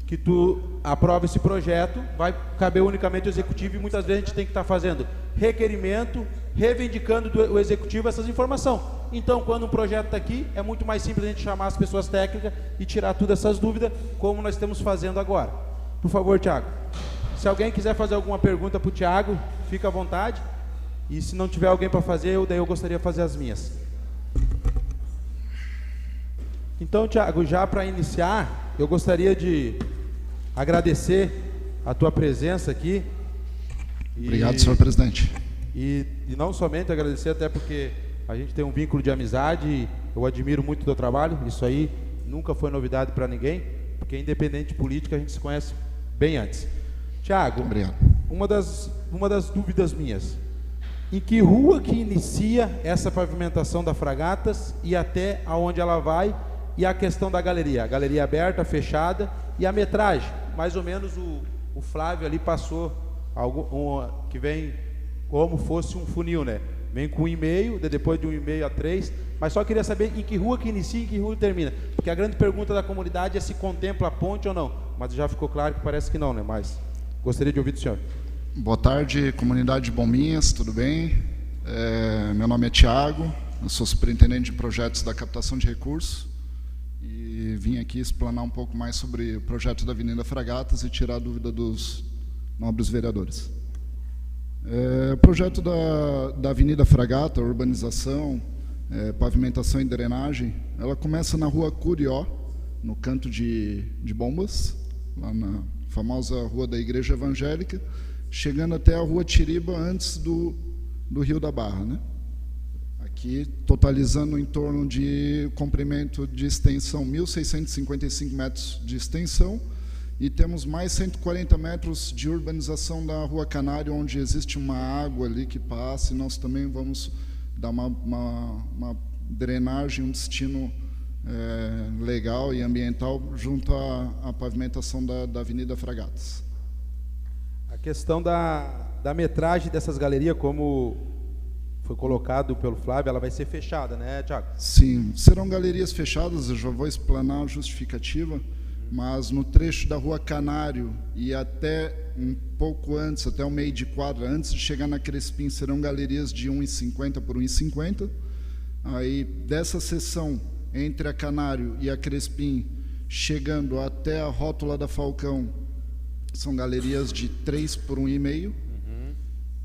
que tu aprova esse projeto, vai caber unicamente ao executivo, e muitas vezes a gente tem que estar fazendo requerimento, reivindicando do executivo essas informações. Então, quando um projeto está aqui, é muito mais simples a gente chamar as pessoas técnicas e tirar todas essas dúvidas, como nós estamos fazendo agora. Por favor, Thiago. Se alguém quiser fazer alguma pergunta para o Thiago, fica à vontade. E se não tiver alguém para fazer, daí eu gostaria de fazer as minhas. Então, Thiago, já para iniciar, eu gostaria de agradecer a tua presença aqui. Obrigado, senhor presidente. E não somente agradecer, até porque a gente tem um vínculo de amizade, e eu admiro muito o teu trabalho. Isso aí nunca foi novidade para ninguém, porque independente de política a gente se conhece bem antes. Thiago, obrigado. Uma das dúvidas minhas: em que rua que inicia essa pavimentação da Fragatas e até aonde ela vai? E a questão da galeria, a galeria aberta, fechada, e a metragem, mais ou menos o Flávio ali passou que vem como fosse um funil, né? Vem com 1,5, depois de 1,5 a 3, mas só queria saber em que rua que inicia e em que rua termina, porque a grande pergunta da comunidade é se contempla a ponte ou não, mas já ficou claro que parece que não, né? Mas gostaria de ouvir do senhor. Boa tarde, comunidade de Bombinhas, tudo bem? Meu nome é Thiago, eu sou superintendente de projetos da captação de recursos e vim aqui explanar um pouco mais sobre o projeto da Avenida Fragatas e tirar a dúvida dos nobres vereadores. O projeto da Avenida Fragata, urbanização, pavimentação e drenagem, ela começa na rua Curió, no canto de Bombas, lá na famosa Rua da Igreja Evangélica, chegando até a Rua Tiriba, antes do Rio da Barra, né? Aqui, totalizando em torno de comprimento de extensão, 1.655 metros de extensão, e temos mais 140 metros de urbanização da Rua Canário, onde existe uma água ali que passa, e nós também vamos dar uma drenagem, um destino legal e ambiental junto à pavimentação da Avenida Fragatas. A questão da metragem dessas galerias, como foi colocado pelo Flávio, ela vai ser fechada, né, Thiago? Sim, serão galerias fechadas, eu já vou explanar a justificativa, mas no trecho da Rua Canário e até um pouco antes, até o meio de quadra, antes de chegar na Crespim, serão galerias de 1,50 por 1,50. Aí, dessa seção entre a Canário e a Crespim, chegando até a rótula da Falcão, são galerias de 3 por 1,5.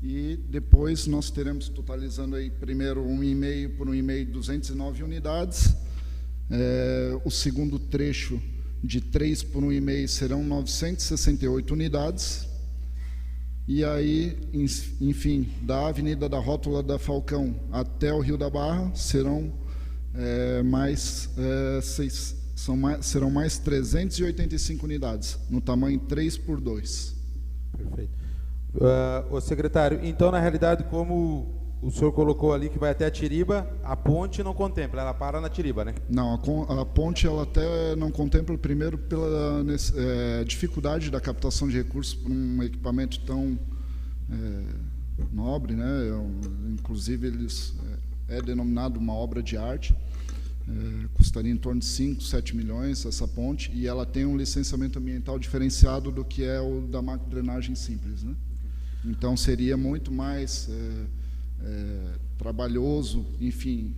E depois nós teremos, totalizando aí, primeiro 1,5 por 1,5, 209 unidades. O segundo trecho, de 3 por 1,5, serão 968 unidades. E aí, enfim, da Avenida da Rótula da Falcão até o Rio da Barra, serão serão mais 385 unidades, no tamanho 3 por 2. Perfeito. O secretário, então, na realidade, como o senhor colocou ali que vai até a Tiriba, a ponte não contempla, ela para na Tiriba, né? Não, a ponte ela até não contempla, primeiro pela dificuldade da captação de recursos para um equipamento tão nobre, né? Inclusive, é denominado uma obra de arte. custaria em torno de 5, 7 milhões essa ponte, e ela tem um licenciamento ambiental diferenciado do que é o da macrodrenagem simples, né? Então seria muito mais trabalhoso, enfim,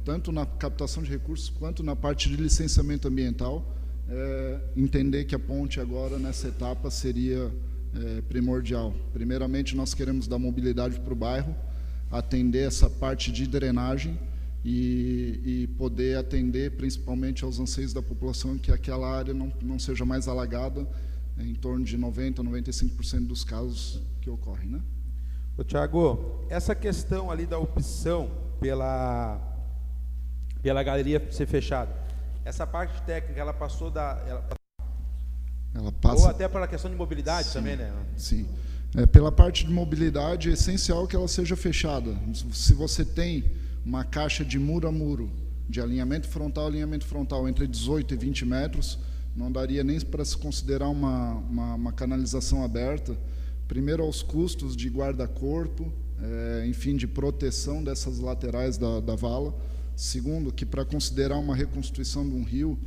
tanto na captação de recursos quanto na parte de licenciamento ambiental, entender que a ponte agora nessa etapa seria primordial. Primeiramente, nós queremos dar mobilidade para o bairro, atender essa parte de drenagem e poder atender principalmente aos anseios da população, que aquela área não seja mais alagada, em torno de 90% a 95% dos casos que ocorrem, né? Ô, Thiago, essa questão ali da opção pela galeria ser fechada, essa parte técnica, ela passou ela passa, ou até pela questão de mobilidade, sim, também, né? Sim. Pela parte de mobilidade, é essencial que ela seja fechada. Se você tem uma caixa de muro a muro, de alinhamento frontal entre 18 e 20 metros, não daria nem para se considerar uma canalização aberta. Primeiro, aos custos de guarda-corpo, enfim, de proteção dessas laterais da vala. Segundo, que para considerar uma reconstituição de um rio,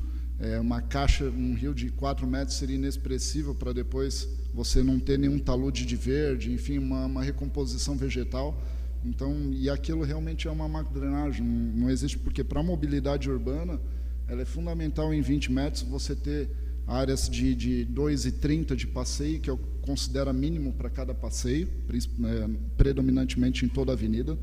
um rio de 4 metros seria inexpressível para depois você não ter nenhum talude de verde, enfim, uma recomposição vegetal. Então, e aquilo realmente é uma macrodrenagem, não existe, porque para a mobilidade urbana, ela é fundamental em 20 metros você ter áreas de 2,30 de passeio, que eu considero mínimo para cada passeio, predominantemente em toda a avenida,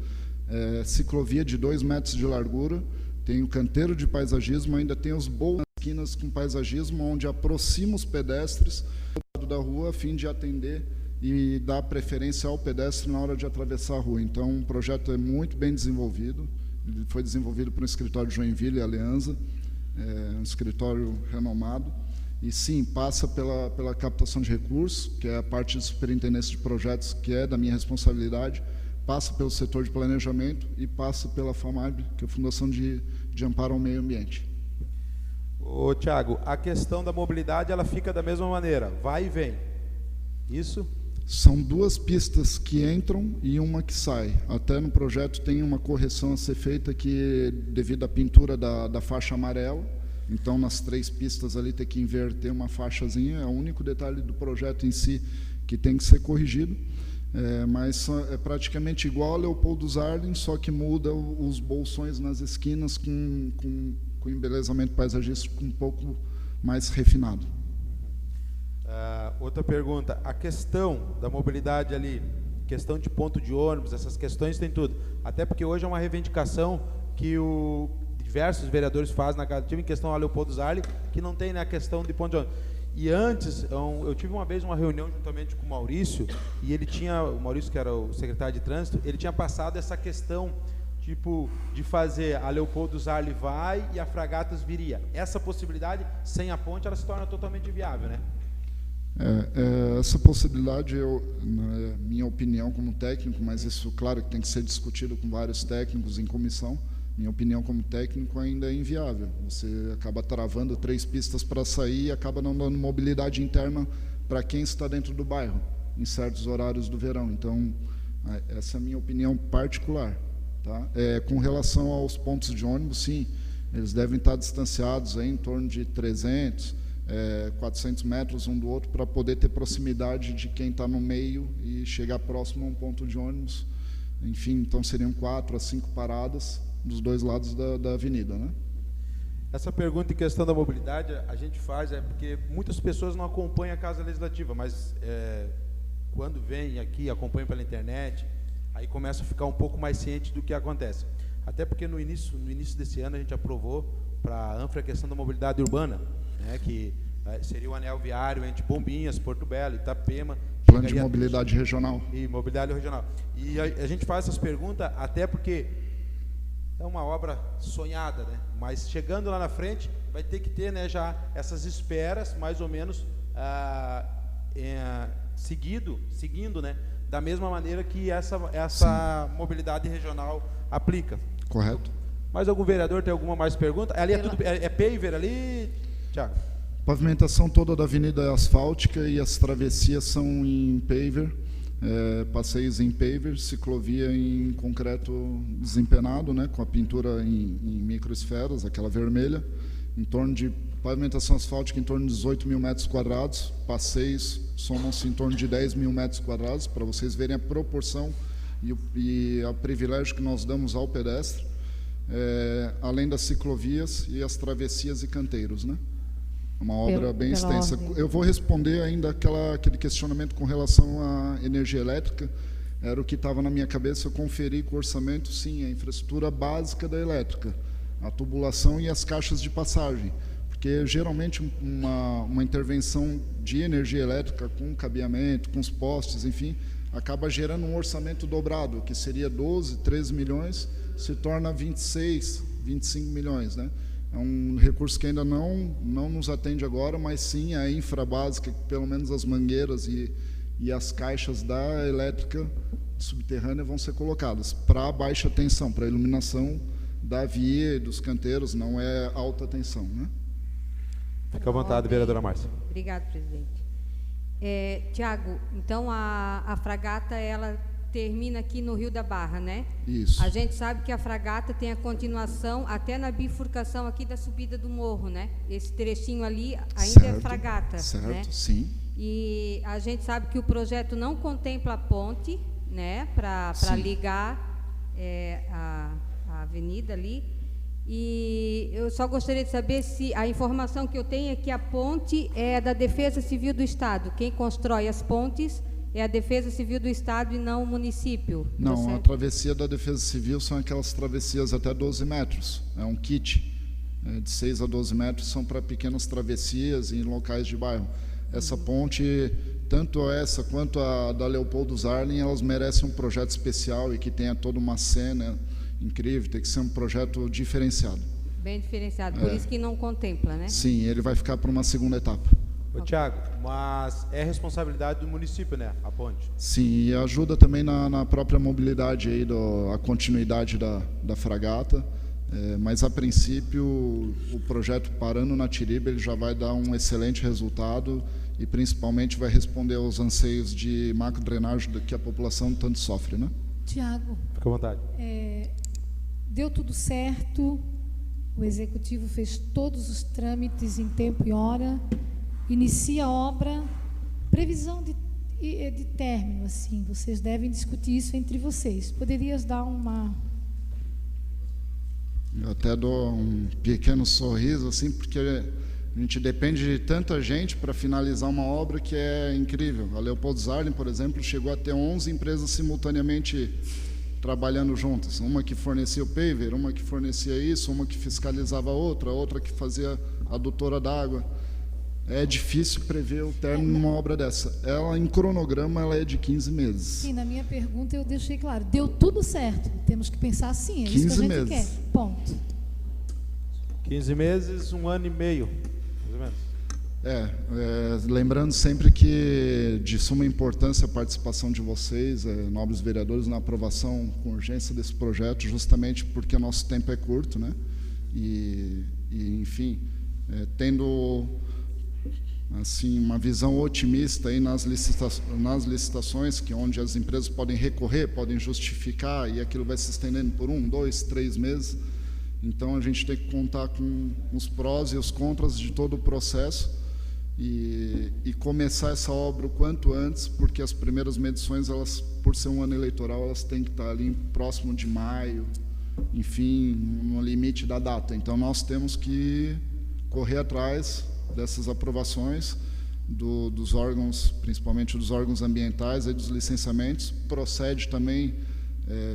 ciclovia de 2 metros de largura, tem o canteiro de paisagismo, ainda tem os bolos nas esquinas com paisagismo, onde aproxima os pedestres do lado da rua, a fim de atender e dar preferência ao pedestre na hora de atravessar a rua. Então, o projeto é muito bem desenvolvido, ele foi desenvolvido por um escritório de Joinville e Aliança, um escritório renomado, e sim, passa pela captação de recursos, que é a parte de superintendência de projetos, que é da minha responsabilidade, passa pelo setor de planejamento e passa pela FAMAB, que é a Fundação de Amparo ao Meio Ambiente. Ô, Thiago, a questão da mobilidade, ela fica da mesma maneira, vai e vem, isso? São 2 pistas que entram e uma que sai. Até no projeto tem uma correção a ser feita, que devido à pintura da faixa amarela, então nas 3 pistas ali tem que inverter uma faixazinha, é o único detalhe do projeto em si que tem que ser corrigido, mas é praticamente igual a Leopoldo Zarlin, só que muda os bolsões nas esquinas com embelezamento paisagístico um pouco mais refinado. Outra pergunta, a questão da mobilidade ali, questão de ponto de ônibus, essas questões tem tudo, até porque hoje é uma reivindicação que diversos vereadores fazem na casa, tive em questão a Leopoldo Zarlin, que não tem, né, a questão de ponto de ônibus. E antes, eu tive uma vez uma reunião juntamente com o Maurício, e o Maurício, que era o secretário de trânsito, ele tinha passado essa questão, tipo, de fazer a Leopoldo Zarlin vai e a Fragatas viria. Essa possibilidade, sem a ponte, ela se torna totalmente inviável, né? Essa possibilidade, na minha opinião como técnico, mas isso, claro, que tem que ser discutido com vários técnicos em comissão, minha opinião como técnico ainda é inviável. Você acaba travando 3 pistas para sair e acaba não dando mobilidade interna para quem está dentro do bairro, em certos horários do verão. Então, essa é a minha opinião particular. Tá? Com relação aos pontos de ônibus, sim, eles devem estar distanciados em torno de 300, 400 metros um do outro, para poder ter proximidade de quem está no meio e chegar próximo a um ponto de ônibus. Enfim, então seriam 4 a 5 paradas dos 2 lados da avenida, né? Essa pergunta em questão da mobilidade a gente faz porque muitas pessoas não acompanham a Casa Legislativa, mas quando vem aqui, acompanham pela internet, aí começa a ficar um pouco mais ciente do que acontece. Até porque no início desse ano a gente aprovou para a ANFRA a questão da mobilidade urbana, né, que seria o anel viário entre Bombinhas, Porto Belo, Itapema. Plano de mobilidade regional. E mobilidade regional. E a gente faz essas perguntas até porque é uma obra sonhada, né? Mas chegando lá na frente, vai ter que ter, né, já essas esperas, mais ou menos, seguindo, né, da mesma maneira que essa mobilidade regional aplica. Correto. Mais algum vereador tem alguma mais pergunta? Ali é paver ali, Thiago? Pavimentação toda da avenida é asfáltica e as travessias são em paver. passeios em paver, ciclovia em concreto desempenado, né, com a pintura em microesferas, aquela vermelha, em torno de pavimentação asfáltica em torno de 18 mil metros quadrados, passeios somam-se em torno de 10 mil metros quadrados, para vocês verem a proporção e o privilégio que nós damos ao pedestre, além das ciclovias e as travessias e canteiros, né? Uma obra bem extensa. Eu vou responder ainda aquele questionamento com relação à energia elétrica. Era o que estava na minha cabeça. Eu conferi com o orçamento, sim, a infraestrutura básica da elétrica, a tubulação e as caixas de passagem. Porque, geralmente, uma intervenção de energia elétrica com cabeamento, com os postes, enfim, acaba gerando um orçamento dobrado, que seria 12, 13 milhões, se torna 26, 25 milhões, né? É um recurso que ainda não nos atende agora, mas sim a infra básica, pelo menos as mangueiras e as caixas da elétrica subterrânea vão ser colocadas para baixa tensão, para iluminação da via e dos canteiros, não é alta tensão, né? Fica à vontade, vereadora Márcia. Obrigado, presidente. Tiago, então a fragata, ela termina aqui no Rio da Barra, né? Isso. A gente sabe que a fragata tem a continuação até na bifurcação aqui da subida do morro, né? Esse trechinho ali ainda é fragata, certo, né? Sim. E a gente sabe que o projeto não contempla a ponte, né? Para ligar a avenida ali. E eu só gostaria de saber se a informação que eu tenho é que a ponte é da Defesa Civil do Estado. Quem constrói as pontes é a Defesa Civil do Estado e não o município. Não, tá, a travessia da Defesa Civil são aquelas travessias até 12 metros. É um kit. De 6 a 12 metros são para pequenas travessias em locais de bairro. Essa ponte, tanto essa quanto a da Leopoldo Zarlin, elas merecem um projeto especial e que tenha toda uma cena incrível, tem que ser um projeto diferenciado. Bem diferenciado, por isso que não contempla, né? Sim, ele vai ficar para uma segunda etapa. Ô, Tiago, mas é responsabilidade do município, né, a ponte? Sim, e ajuda também na própria mobilidade, aí, a continuidade da fragata, mas a princípio o projeto parando na Tiriba ele já vai dar um excelente resultado e principalmente vai responder aos anseios de macro-drenagem que a população tanto sofre, né? Tiago, fica à vontade. Deu tudo certo, o Executivo fez todos os trâmites em tempo e hora, inicia a obra, previsão de término, assim, vocês devem discutir isso entre vocês. Poderias dar uma... Eu até dou um pequeno sorriso, assim, porque a gente depende de tanta gente para finalizar uma obra que é incrível. A Leopoldo Zarlin, por exemplo, chegou a ter 11 empresas simultaneamente trabalhando juntas. Uma que fornecia o paver, uma que fornecia isso, uma que fiscalizava a outra que fazia a adutora d'água. É difícil prever o término numa obra dessa. Ela, em cronograma, ela é de 15 meses. Sim, na minha pergunta eu deixei claro. Deu tudo certo. Temos que pensar assim, é isso que a 15 gente meses. quer. Ponto. 15 meses, 1 ano e meio, mais ou menos. Lembrando sempre que de suma importância a participação de vocês, nobres vereadores, na aprovação com urgência desse projeto, justamente porque o nosso tempo é curto, né? E enfim, tendo assim uma visão otimista aí nas licitações, que onde as empresas podem recorrer, podem justificar, e aquilo vai se estendendo por 1, 2, 3 meses. Então a gente tem que contar com os prós e os contras de todo o processo e começar essa obra o quanto antes, porque as primeiras medições, elas, por ser um ano eleitoral, elas têm que estar ali próximo de maio, enfim, no limite da data. Então nós temos que correr atrás dessas aprovações dos órgãos, principalmente dos órgãos ambientais e dos licenciamentos. Procede também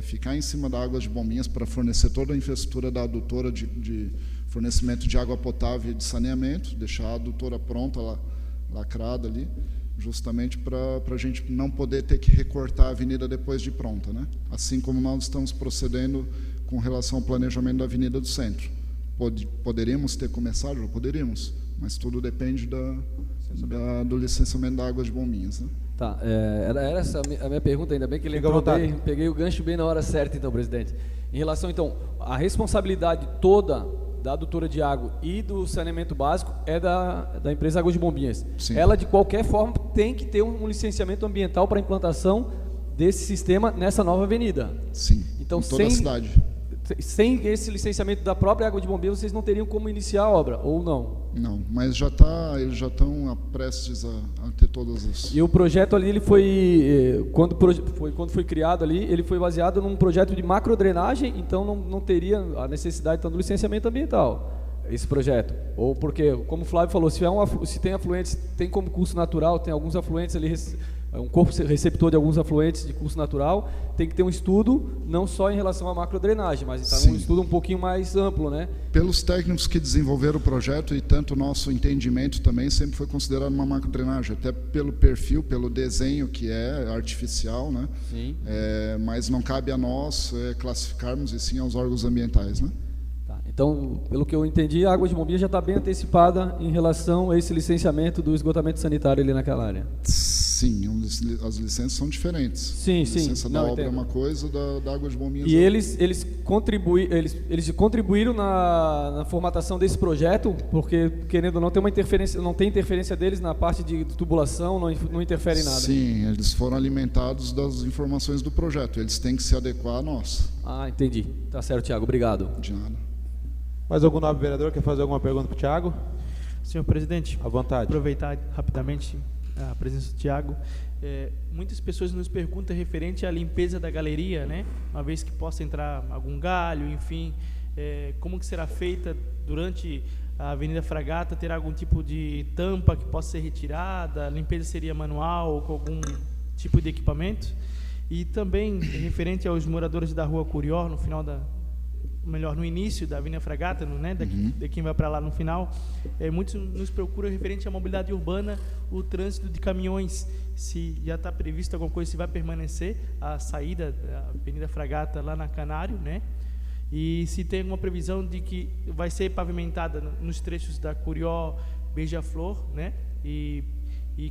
ficar em cima da Águas de Bombinhas para fornecer toda a infraestrutura da adutora de fornecimento de água potável e de saneamento, deixar a adutora pronta, lacrada ali, justamente para a gente não poder ter que recortar a avenida depois de pronta, né? Assim como nós estamos procedendo com relação ao planejamento da Avenida do Centro. Poderíamos ter começado? Já poderíamos, mas tudo depende do licenciamento da Águas de Bombinhas, né? Tá, era essa a minha pergunta, ainda bem que ele entrou bem, peguei o gancho bem na hora certa, então, presidente. Em relação, então, à responsabilidade toda da adutora de água e do saneamento básico é da empresa Águas de Bombinhas. Sim. Ela, de qualquer forma, tem que ter um licenciamento ambiental para a implantação desse sistema nessa nova avenida. Sim, então, em toda a cidade. Sem esse licenciamento da própria Água de Bombinhas, vocês não teriam como iniciar a obra, ou não? Não, mas eles já estão prestes a ter todas as... E o projeto ali, ele foi, quando foi criado ali, ele foi baseado num projeto de macrodrenagem, então não teria a necessidade então, do licenciamento ambiental, esse projeto. Ou porque, como o Flávio falou, se tem afluentes, tem como curso natural, tem alguns afluentes ali, um corpo receptor de alguns afluentes de curso natural, tem que ter um estudo, não só em relação à macrodrenagem, mas então, um estudo um pouquinho mais amplo, né? Pelos técnicos que desenvolveram o projeto e tanto o nosso entendimento também sempre foi considerado uma macrodrenagem, até pelo perfil, pelo desenho que é artificial, né? Sim. Mas não cabe a nós classificarmos e sim aos órgãos ambientais, né? Tá. Então, pelo que eu entendi, a Água de Bombinhas já está bem antecipada em relação a esse licenciamento do esgotamento sanitário ali naquela área. Sim, as licenças são diferentes. Sim, sim. A licença da obra é uma coisa, da Água de Bombinhas. E eles contribuíram na formatação desse projeto, porque, querendo ou não, tem uma interferência, não tem interferência deles na parte de tubulação, não interfere em nada. Sim, eles foram alimentados das informações do projeto, eles têm que se adequar a nós. Ah, entendi. Tá certo, Tiago, obrigado. De nada. Mais algum nobre vereador quer fazer alguma pergunta para o Tiago? Senhor presidente, à vontade. Aproveitar rapidamente a presença do Tiago. Muitas pessoas nos perguntam referente à limpeza da galeria, né? Uma vez que possa entrar algum galho, enfim, como que será feita durante a Avenida Fragata? Terá algum tipo de tampa que possa ser retirada? A limpeza seria manual ou com algum tipo de equipamento? E também referente aos moradores da Rua Curió, no final no início da Avenida Fragata, né, de quem vai para lá no final, muitos nos procuram referente à mobilidade urbana, o trânsito de caminhões, se já está previsto alguma coisa, se vai permanecer a saída da Avenida Fragata lá na Canário, né, e se tem alguma previsão de que vai ser pavimentada nos trechos da Curió, Beija-Flor, né, e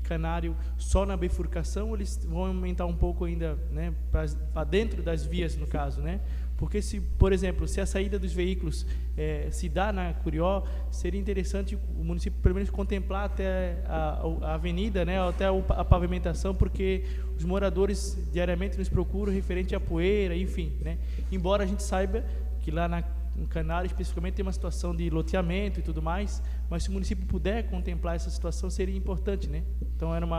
Canário só na bifurcação, eles vão aumentar um pouco ainda, né, para dentro das vias, no caso, né? Porque, por exemplo, se a saída dos veículos se dá na Curió, seria interessante o município, pelo menos, contemplar até a avenida, né, até a pavimentação, porque os moradores diariamente nos procuram referente à poeira, enfim, né? Embora a gente saiba que lá em Canário, especificamente, tem uma situação de loteamento e tudo mais, mas se o município puder contemplar essa situação, seria importante, né? Então, eram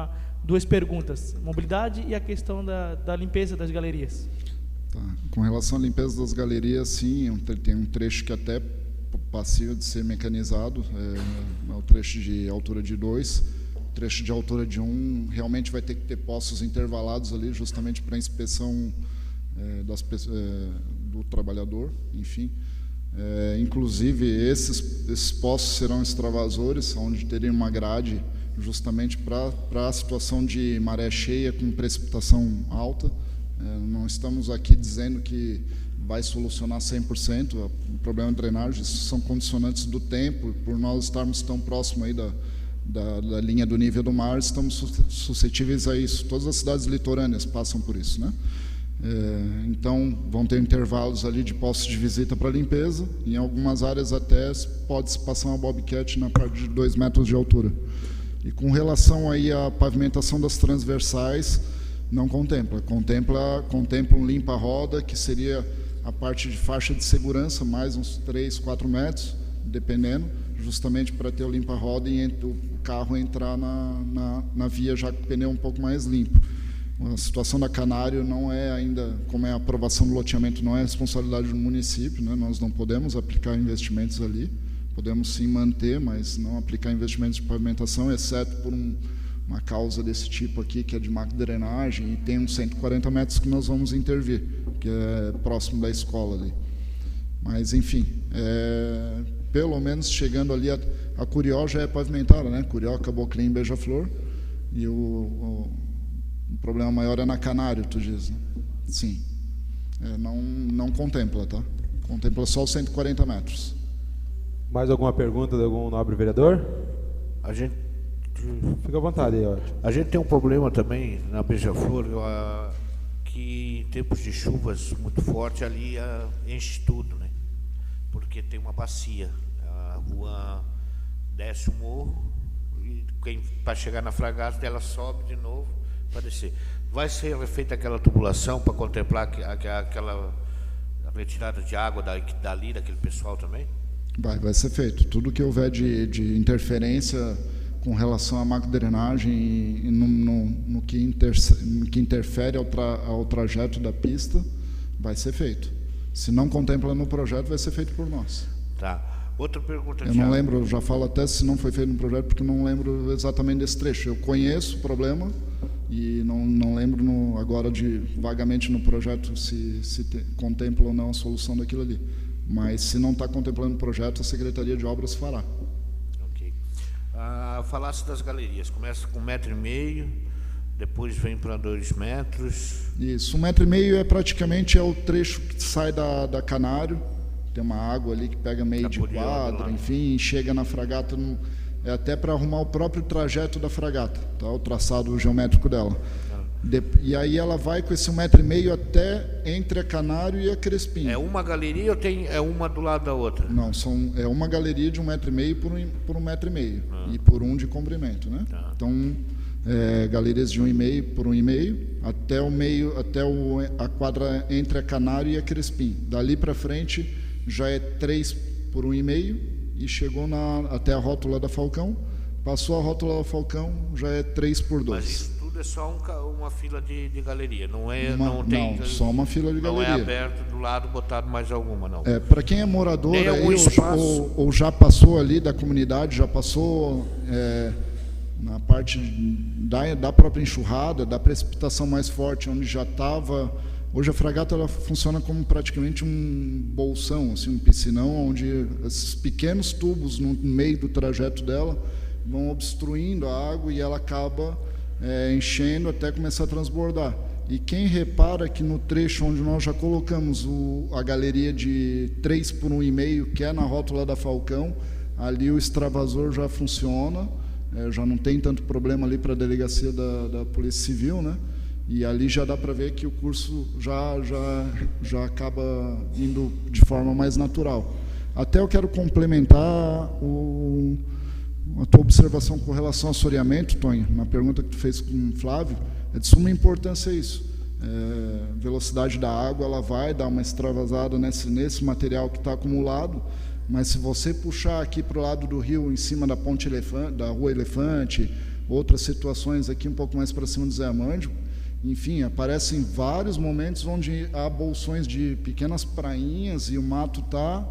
duas perguntas, mobilidade e a questão da limpeza das galerias. Tá. Com relação à limpeza das galerias, sim, tem um trecho que até passível de ser mecanizado, é o trecho de altura de 2, o trecho de altura de 1 realmente vai ter que ter postos intervalados ali, justamente para a inspeção do trabalhador, enfim. Inclusive, esses postos serão extravasores, onde teria uma grade justamente para a situação de maré cheia com precipitação alta. Não estamos aqui dizendo que vai solucionar 100% o problema de drenagem, isso são condicionantes do tempo, por nós estarmos tão próximo aí da linha do nível do mar, estamos suscetíveis a isso. Todas as cidades litorâneas passam por isso, né? Então, vão ter intervalos ali de postos de visita para limpeza, em algumas áreas até pode-se passar uma bobcat na parte de 2 metros de altura. E com relação aí à pavimentação das transversais, não contempla um limpa-roda, que seria a parte de faixa de segurança, mais uns 3, 4 metros, dependendo, justamente para ter o limpa-roda e o carro entrar na via já com o pneu um pouco mais limpo. A situação da Canário não é ainda, como é a aprovação do loteamento, não é responsabilidade do município, né? Nós não podemos aplicar investimentos ali, podemos sim manter, mas não aplicar investimentos de pavimentação, exceto por uma causa desse tipo aqui, que é de macrodrenagem, e tem uns 140 metros que nós vamos intervir, que é próximo da escola ali. Mas, enfim, pelo menos chegando ali, a Curió já é pavimentada, né? Curió, Caboclinho, Beija-Flor, e o problema maior é na Canário, tu diz, né? Sim. Não contempla, tá? Contempla só os 140 metros. Mais alguma pergunta de algum nobre vereador? Fica à vontade aí, ótimo. A gente tem um problema também na Beija-Flor, que em tempos de chuvas muito fortes ali enche tudo, né? porque tem uma bacia. A rua desce o morro e para chegar na Fragata ela sobe de novo para descer. Vai ser feita aquela tubulação para contemplar aquela retirada de água dali, daquele pessoal também? Vai ser feito. Tudo que houver de interferência com relação à macrodrenagem e no que interfere ao trajeto da pista, vai ser feito. Se não contempla no projeto, vai ser feito por nós. Tá. Outra pergunta, eu não lembro, eu já falo até se não foi feito no projeto, porque não lembro exatamente desse trecho. Eu conheço o problema e não lembro agora vagamente no projeto se contempla ou não a solução daquilo ali. Mas se não está contemplando o projeto, a Secretaria de Obras fará. Ok. Falasse das galerias, começa com 1,5 m, depois vem para 2 metros. Isso, 1,5 m praticamente o trecho que sai da Canário. Tem uma água ali que pega meio de quadra, enfim, chega na Fragata, é até para arrumar o próprio trajeto da Fragata, tá? O traçado geométrico dela. E aí ela vai com esse 1,5 m até entre a Canário e a Crespim. É uma galeria ou é uma do lado da outra? Não, é uma galeria de 1,5 m por 1,5 m e por 1 de comprimento, né? Tá. Então, galerias de 1,5 m por 1,5 m até a quadra entre a Canário e a Crespim. Dali para frente já é 3 por 1,5 m e chegou até a rótula da Falcão. Passou a rótula da Falcão, já é 3 por 2. Mas isso tudo é só uma fila de galeria, não é? Não, só uma fila de galeria. Não é aberto do lado, botado mais alguma, não? Para quem é morador aí, ou já passou ali da comunidade, já passou na parte da própria enxurrada, da precipitação mais forte, onde já estava... Hoje a Fragata ela funciona como praticamente um bolsão, assim, um piscinão, onde esses pequenos tubos no meio do trajeto dela vão obstruindo a água e ela acaba enchendo até começar a transbordar. E quem repara que no trecho onde nós já colocamos a galeria de 3 por 1,5 m, que é na rótula da Falcão, ali o extravasor já funciona, já não tem tanto problema ali para a delegacia da Polícia Civil, né? E ali já dá para ver que o curso já acaba indo de forma mais natural. Até eu quero complementar a tua observação com relação ao assoreamento, Tonho, na pergunta que tu fez com o Flávio, é de suma importância isso. Velocidade da água, ela vai dar uma extravasada nesse material que está acumulado, mas se você puxar aqui para o lado do rio, em cima da ponte Elefante, da Rua Elefante, outras situações aqui um pouco mais para cima do Zé Amândio, enfim, aparecem vários momentos onde há bolsões de pequenas prainhas e o mato está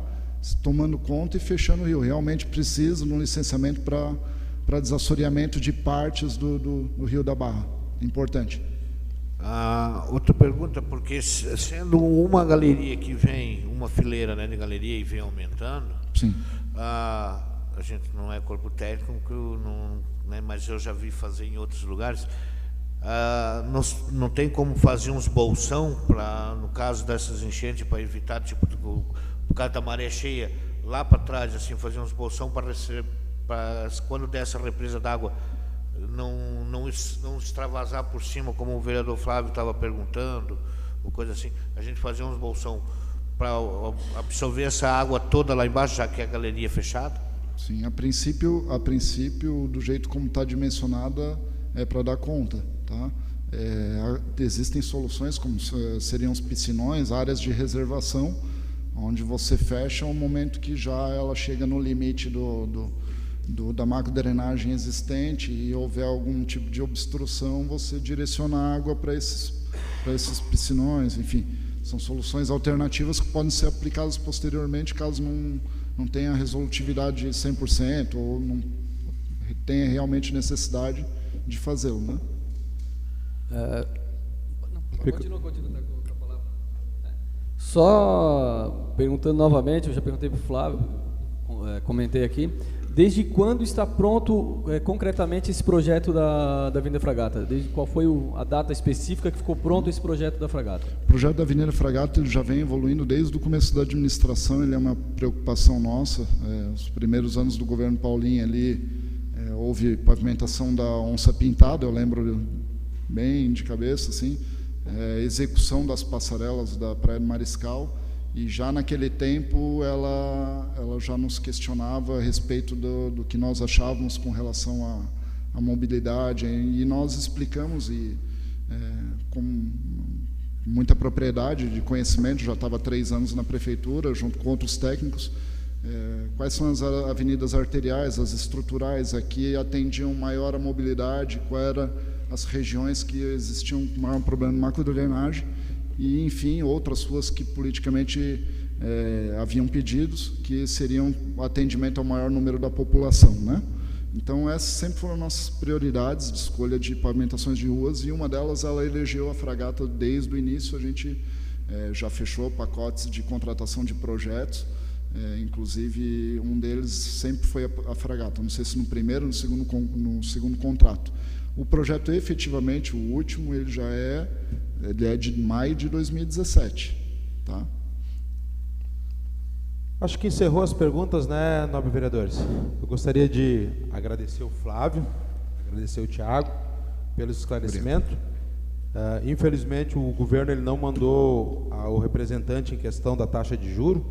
tomando conta e fechando o rio. Realmente precisa de um licenciamento para desassoreamento de partes do Rio da Barra. Importante. Outra pergunta, porque sendo uma galeria que vem, uma fileira, né, de galeria e vem aumentando, sim. A gente não é corpo técnico, né, mas eu já vi fazer em outros lugares. Não tem como fazer uns bolsão no caso dessas enchentes, para evitar, tipo, por causa da maré cheia, lá para trás, assim, fazer uns bolsão para quando der essa represa d'água não extravasar por cima, como o vereador Flávio estava perguntando, ou coisa assim, a gente fazer uns bolsão para absorver essa água toda lá embaixo, já que a galeria é fechada? Sim, a princípio, do jeito como está dimensionada, é para dar conta, tá? Existem soluções como seriam os piscinões, áreas de reservação, onde você fecha um momento que já ela chega no limite da macrodrenagem existente e houver algum tipo de obstrução, você direciona a água para esses piscinões, enfim, são soluções alternativas que podem ser aplicadas posteriormente caso não tenha resolutividade de 100% ou não tenha realmente necessidade de fazê-lo, né? Continua com a palavra. Só perguntando novamente, eu já perguntei para o Flávio, comentei aqui, desde quando está pronto concretamente esse projeto da Avenida Fragata? Desde qual foi a data específica que ficou pronto esse projeto da Fragata? O projeto da Avenida Fragata ele já vem evoluindo desde o começo da administração, ele é uma preocupação nossa. Os primeiros anos do governo Paulinho ali, houve pavimentação da Onça Pintada, eu lembro bem de cabeça, assim, execução das passarelas da Praia do Mariscal, e já naquele tempo ela já nos questionava a respeito do que nós achávamos com relação à mobilidade, e nós explicamos, com muita propriedade de conhecimento, já estava há 3 anos na prefeitura, junto com outros técnicos, quais são as avenidas arteriais, as estruturais, aqui atendiam maior a mobilidade, quais eram as regiões que existiam maior problema de macrodrenagem, e, enfim, outras ruas que politicamente haviam pedidos, que seriam o atendimento ao maior número da população, né? Então, essas sempre foram nossas prioridades de escolha de pavimentações de ruas, e uma delas, ela elegeu a Fragata desde o início. A gente já fechou pacotes de contratação de projetos, inclusive um deles sempre foi a Fragata, não sei se no primeiro ou no segundo contrato. O projeto, efetivamente, o último, ele é de maio de 2017, tá? Acho que encerrou as perguntas, né, nobres vereadores? Eu gostaria de agradecer o Flávio, agradecer o Thiago pelo esclarecimento. Infelizmente, o governo ele não mandou o representante em questão da taxa de juro,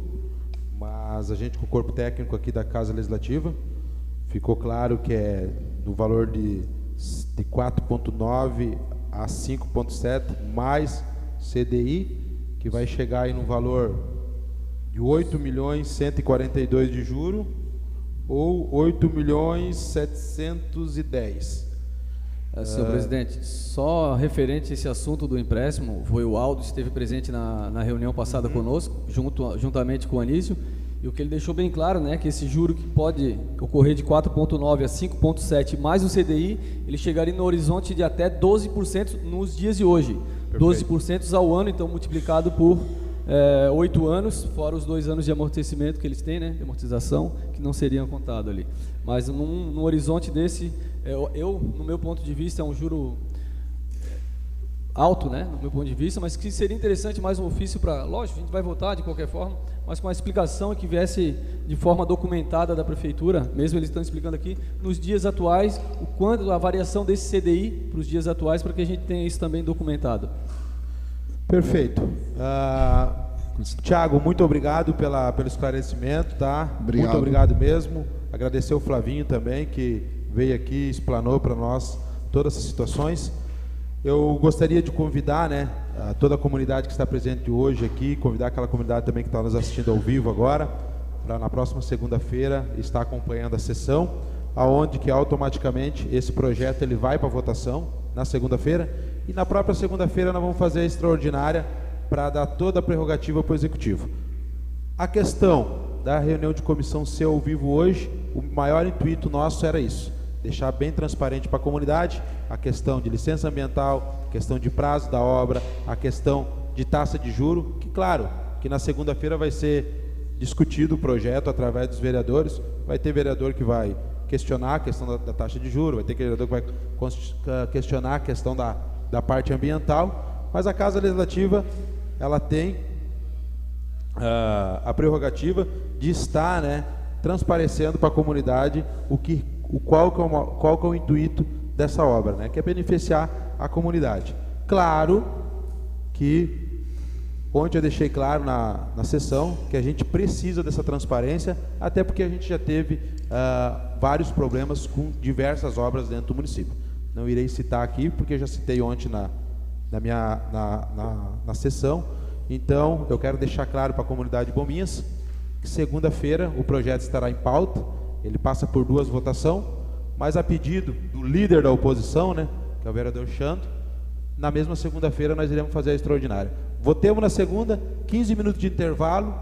mas a gente, com o corpo técnico aqui da Casa Legislativa, ficou claro que é do valor de 4,9 a 5,7 mais CDI, que vai chegar aí no valor de 8.142.000 de juro ou 8.710.000. Senhor presidente, só referente a esse assunto do empréstimo, foi o Aldo que esteve presente na reunião passada conosco, juntamente com o Anísio, e o que ele deixou bem claro, né, que esse juro que pode ocorrer de 4,9 a 5,7 mais o CDI, ele chegaria no horizonte de até 12% nos dias de hoje. Perfeito. 12% ao ano, então multiplicado por 8 anos, fora os 2 anos de amortecimento que eles têm, né, de amortização, que não seriam contados ali. Mas num horizonte desse, no meu ponto de vista, é um juro alto, né, no meu ponto de vista, mas que seria interessante mais um ofício para, lógico, a gente vai votar de qualquer forma, mas com a explicação que viesse de forma documentada da prefeitura, mesmo eles estão explicando aqui, nos dias atuais, o quanto a variação desse CDI para os dias atuais, para que a gente tenha isso também documentado. Perfeito. Thiago, muito obrigado pelo esclarecimento, tá? Obrigado. Muito obrigado mesmo. Agradecer o Flavinho também, que veio aqui e explanou para nós todas essas situações. Eu gostaria de convidar, né, toda a comunidade que está presente hoje aqui, convidar aquela comunidade também que está nos assistindo ao vivo agora, para na próxima segunda-feira estar acompanhando a sessão, aonde que automaticamente esse projeto ele vai para votação na segunda-feira, e na própria segunda-feira nós vamos fazer a extraordinária para dar toda a prerrogativa para o Executivo. A questão da reunião de comissão ser ao vivo hoje, o maior intuito nosso era isso, deixar bem transparente para a comunidade a questão de licença ambiental, a questão de prazo da obra, a questão de taxa de juro, que claro, que na segunda-feira vai ser discutido o projeto através dos vereadores, vai ter vereador que vai questionar a questão da taxa de juro, vai ter vereador que vai questionar a questão da parte ambiental, mas a Casa Legislativa ela tem a prerrogativa de estar, né, transparecendo para a comunidade qual que é o intuito dessa obra, né, que é beneficiar a comunidade. Claro que ontem eu deixei claro na sessão que a gente precisa dessa transparência, até porque a gente já teve vários problemas com diversas obras dentro do município. Não irei citar aqui, porque eu já citei ontem na sessão. Então, eu quero deixar claro para a comunidade de Bombinhas que segunda-feira o projeto estará em pauta, ele passa por 2 votações, mas a pedido do líder da oposição, né, que é o vereador Xando, na mesma segunda-feira nós iremos fazer a extraordinária. Votemos na segunda, 15 minutos de intervalo,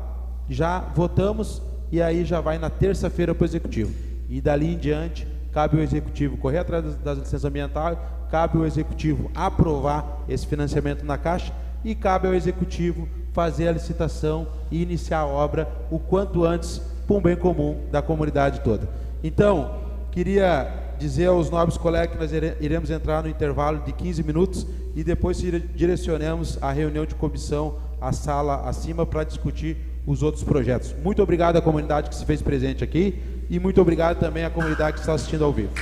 já votamos, e aí já vai na terça-feira para o Executivo. E dali em diante, cabe ao Executivo correr atrás das licenças ambientais, cabe ao Executivo aprovar esse financiamento na Caixa, e cabe ao Executivo fazer a licitação e iniciar a obra o quanto antes, para um bem comum da comunidade toda. Então, queria dizer aos nobres colegas que nós iremos entrar no intervalo de 15 minutos e depois direcionemos a reunião de comissão à sala acima para discutir os outros projetos. Muito obrigado à comunidade que se fez presente aqui e muito obrigado também à comunidade que está assistindo ao vivo.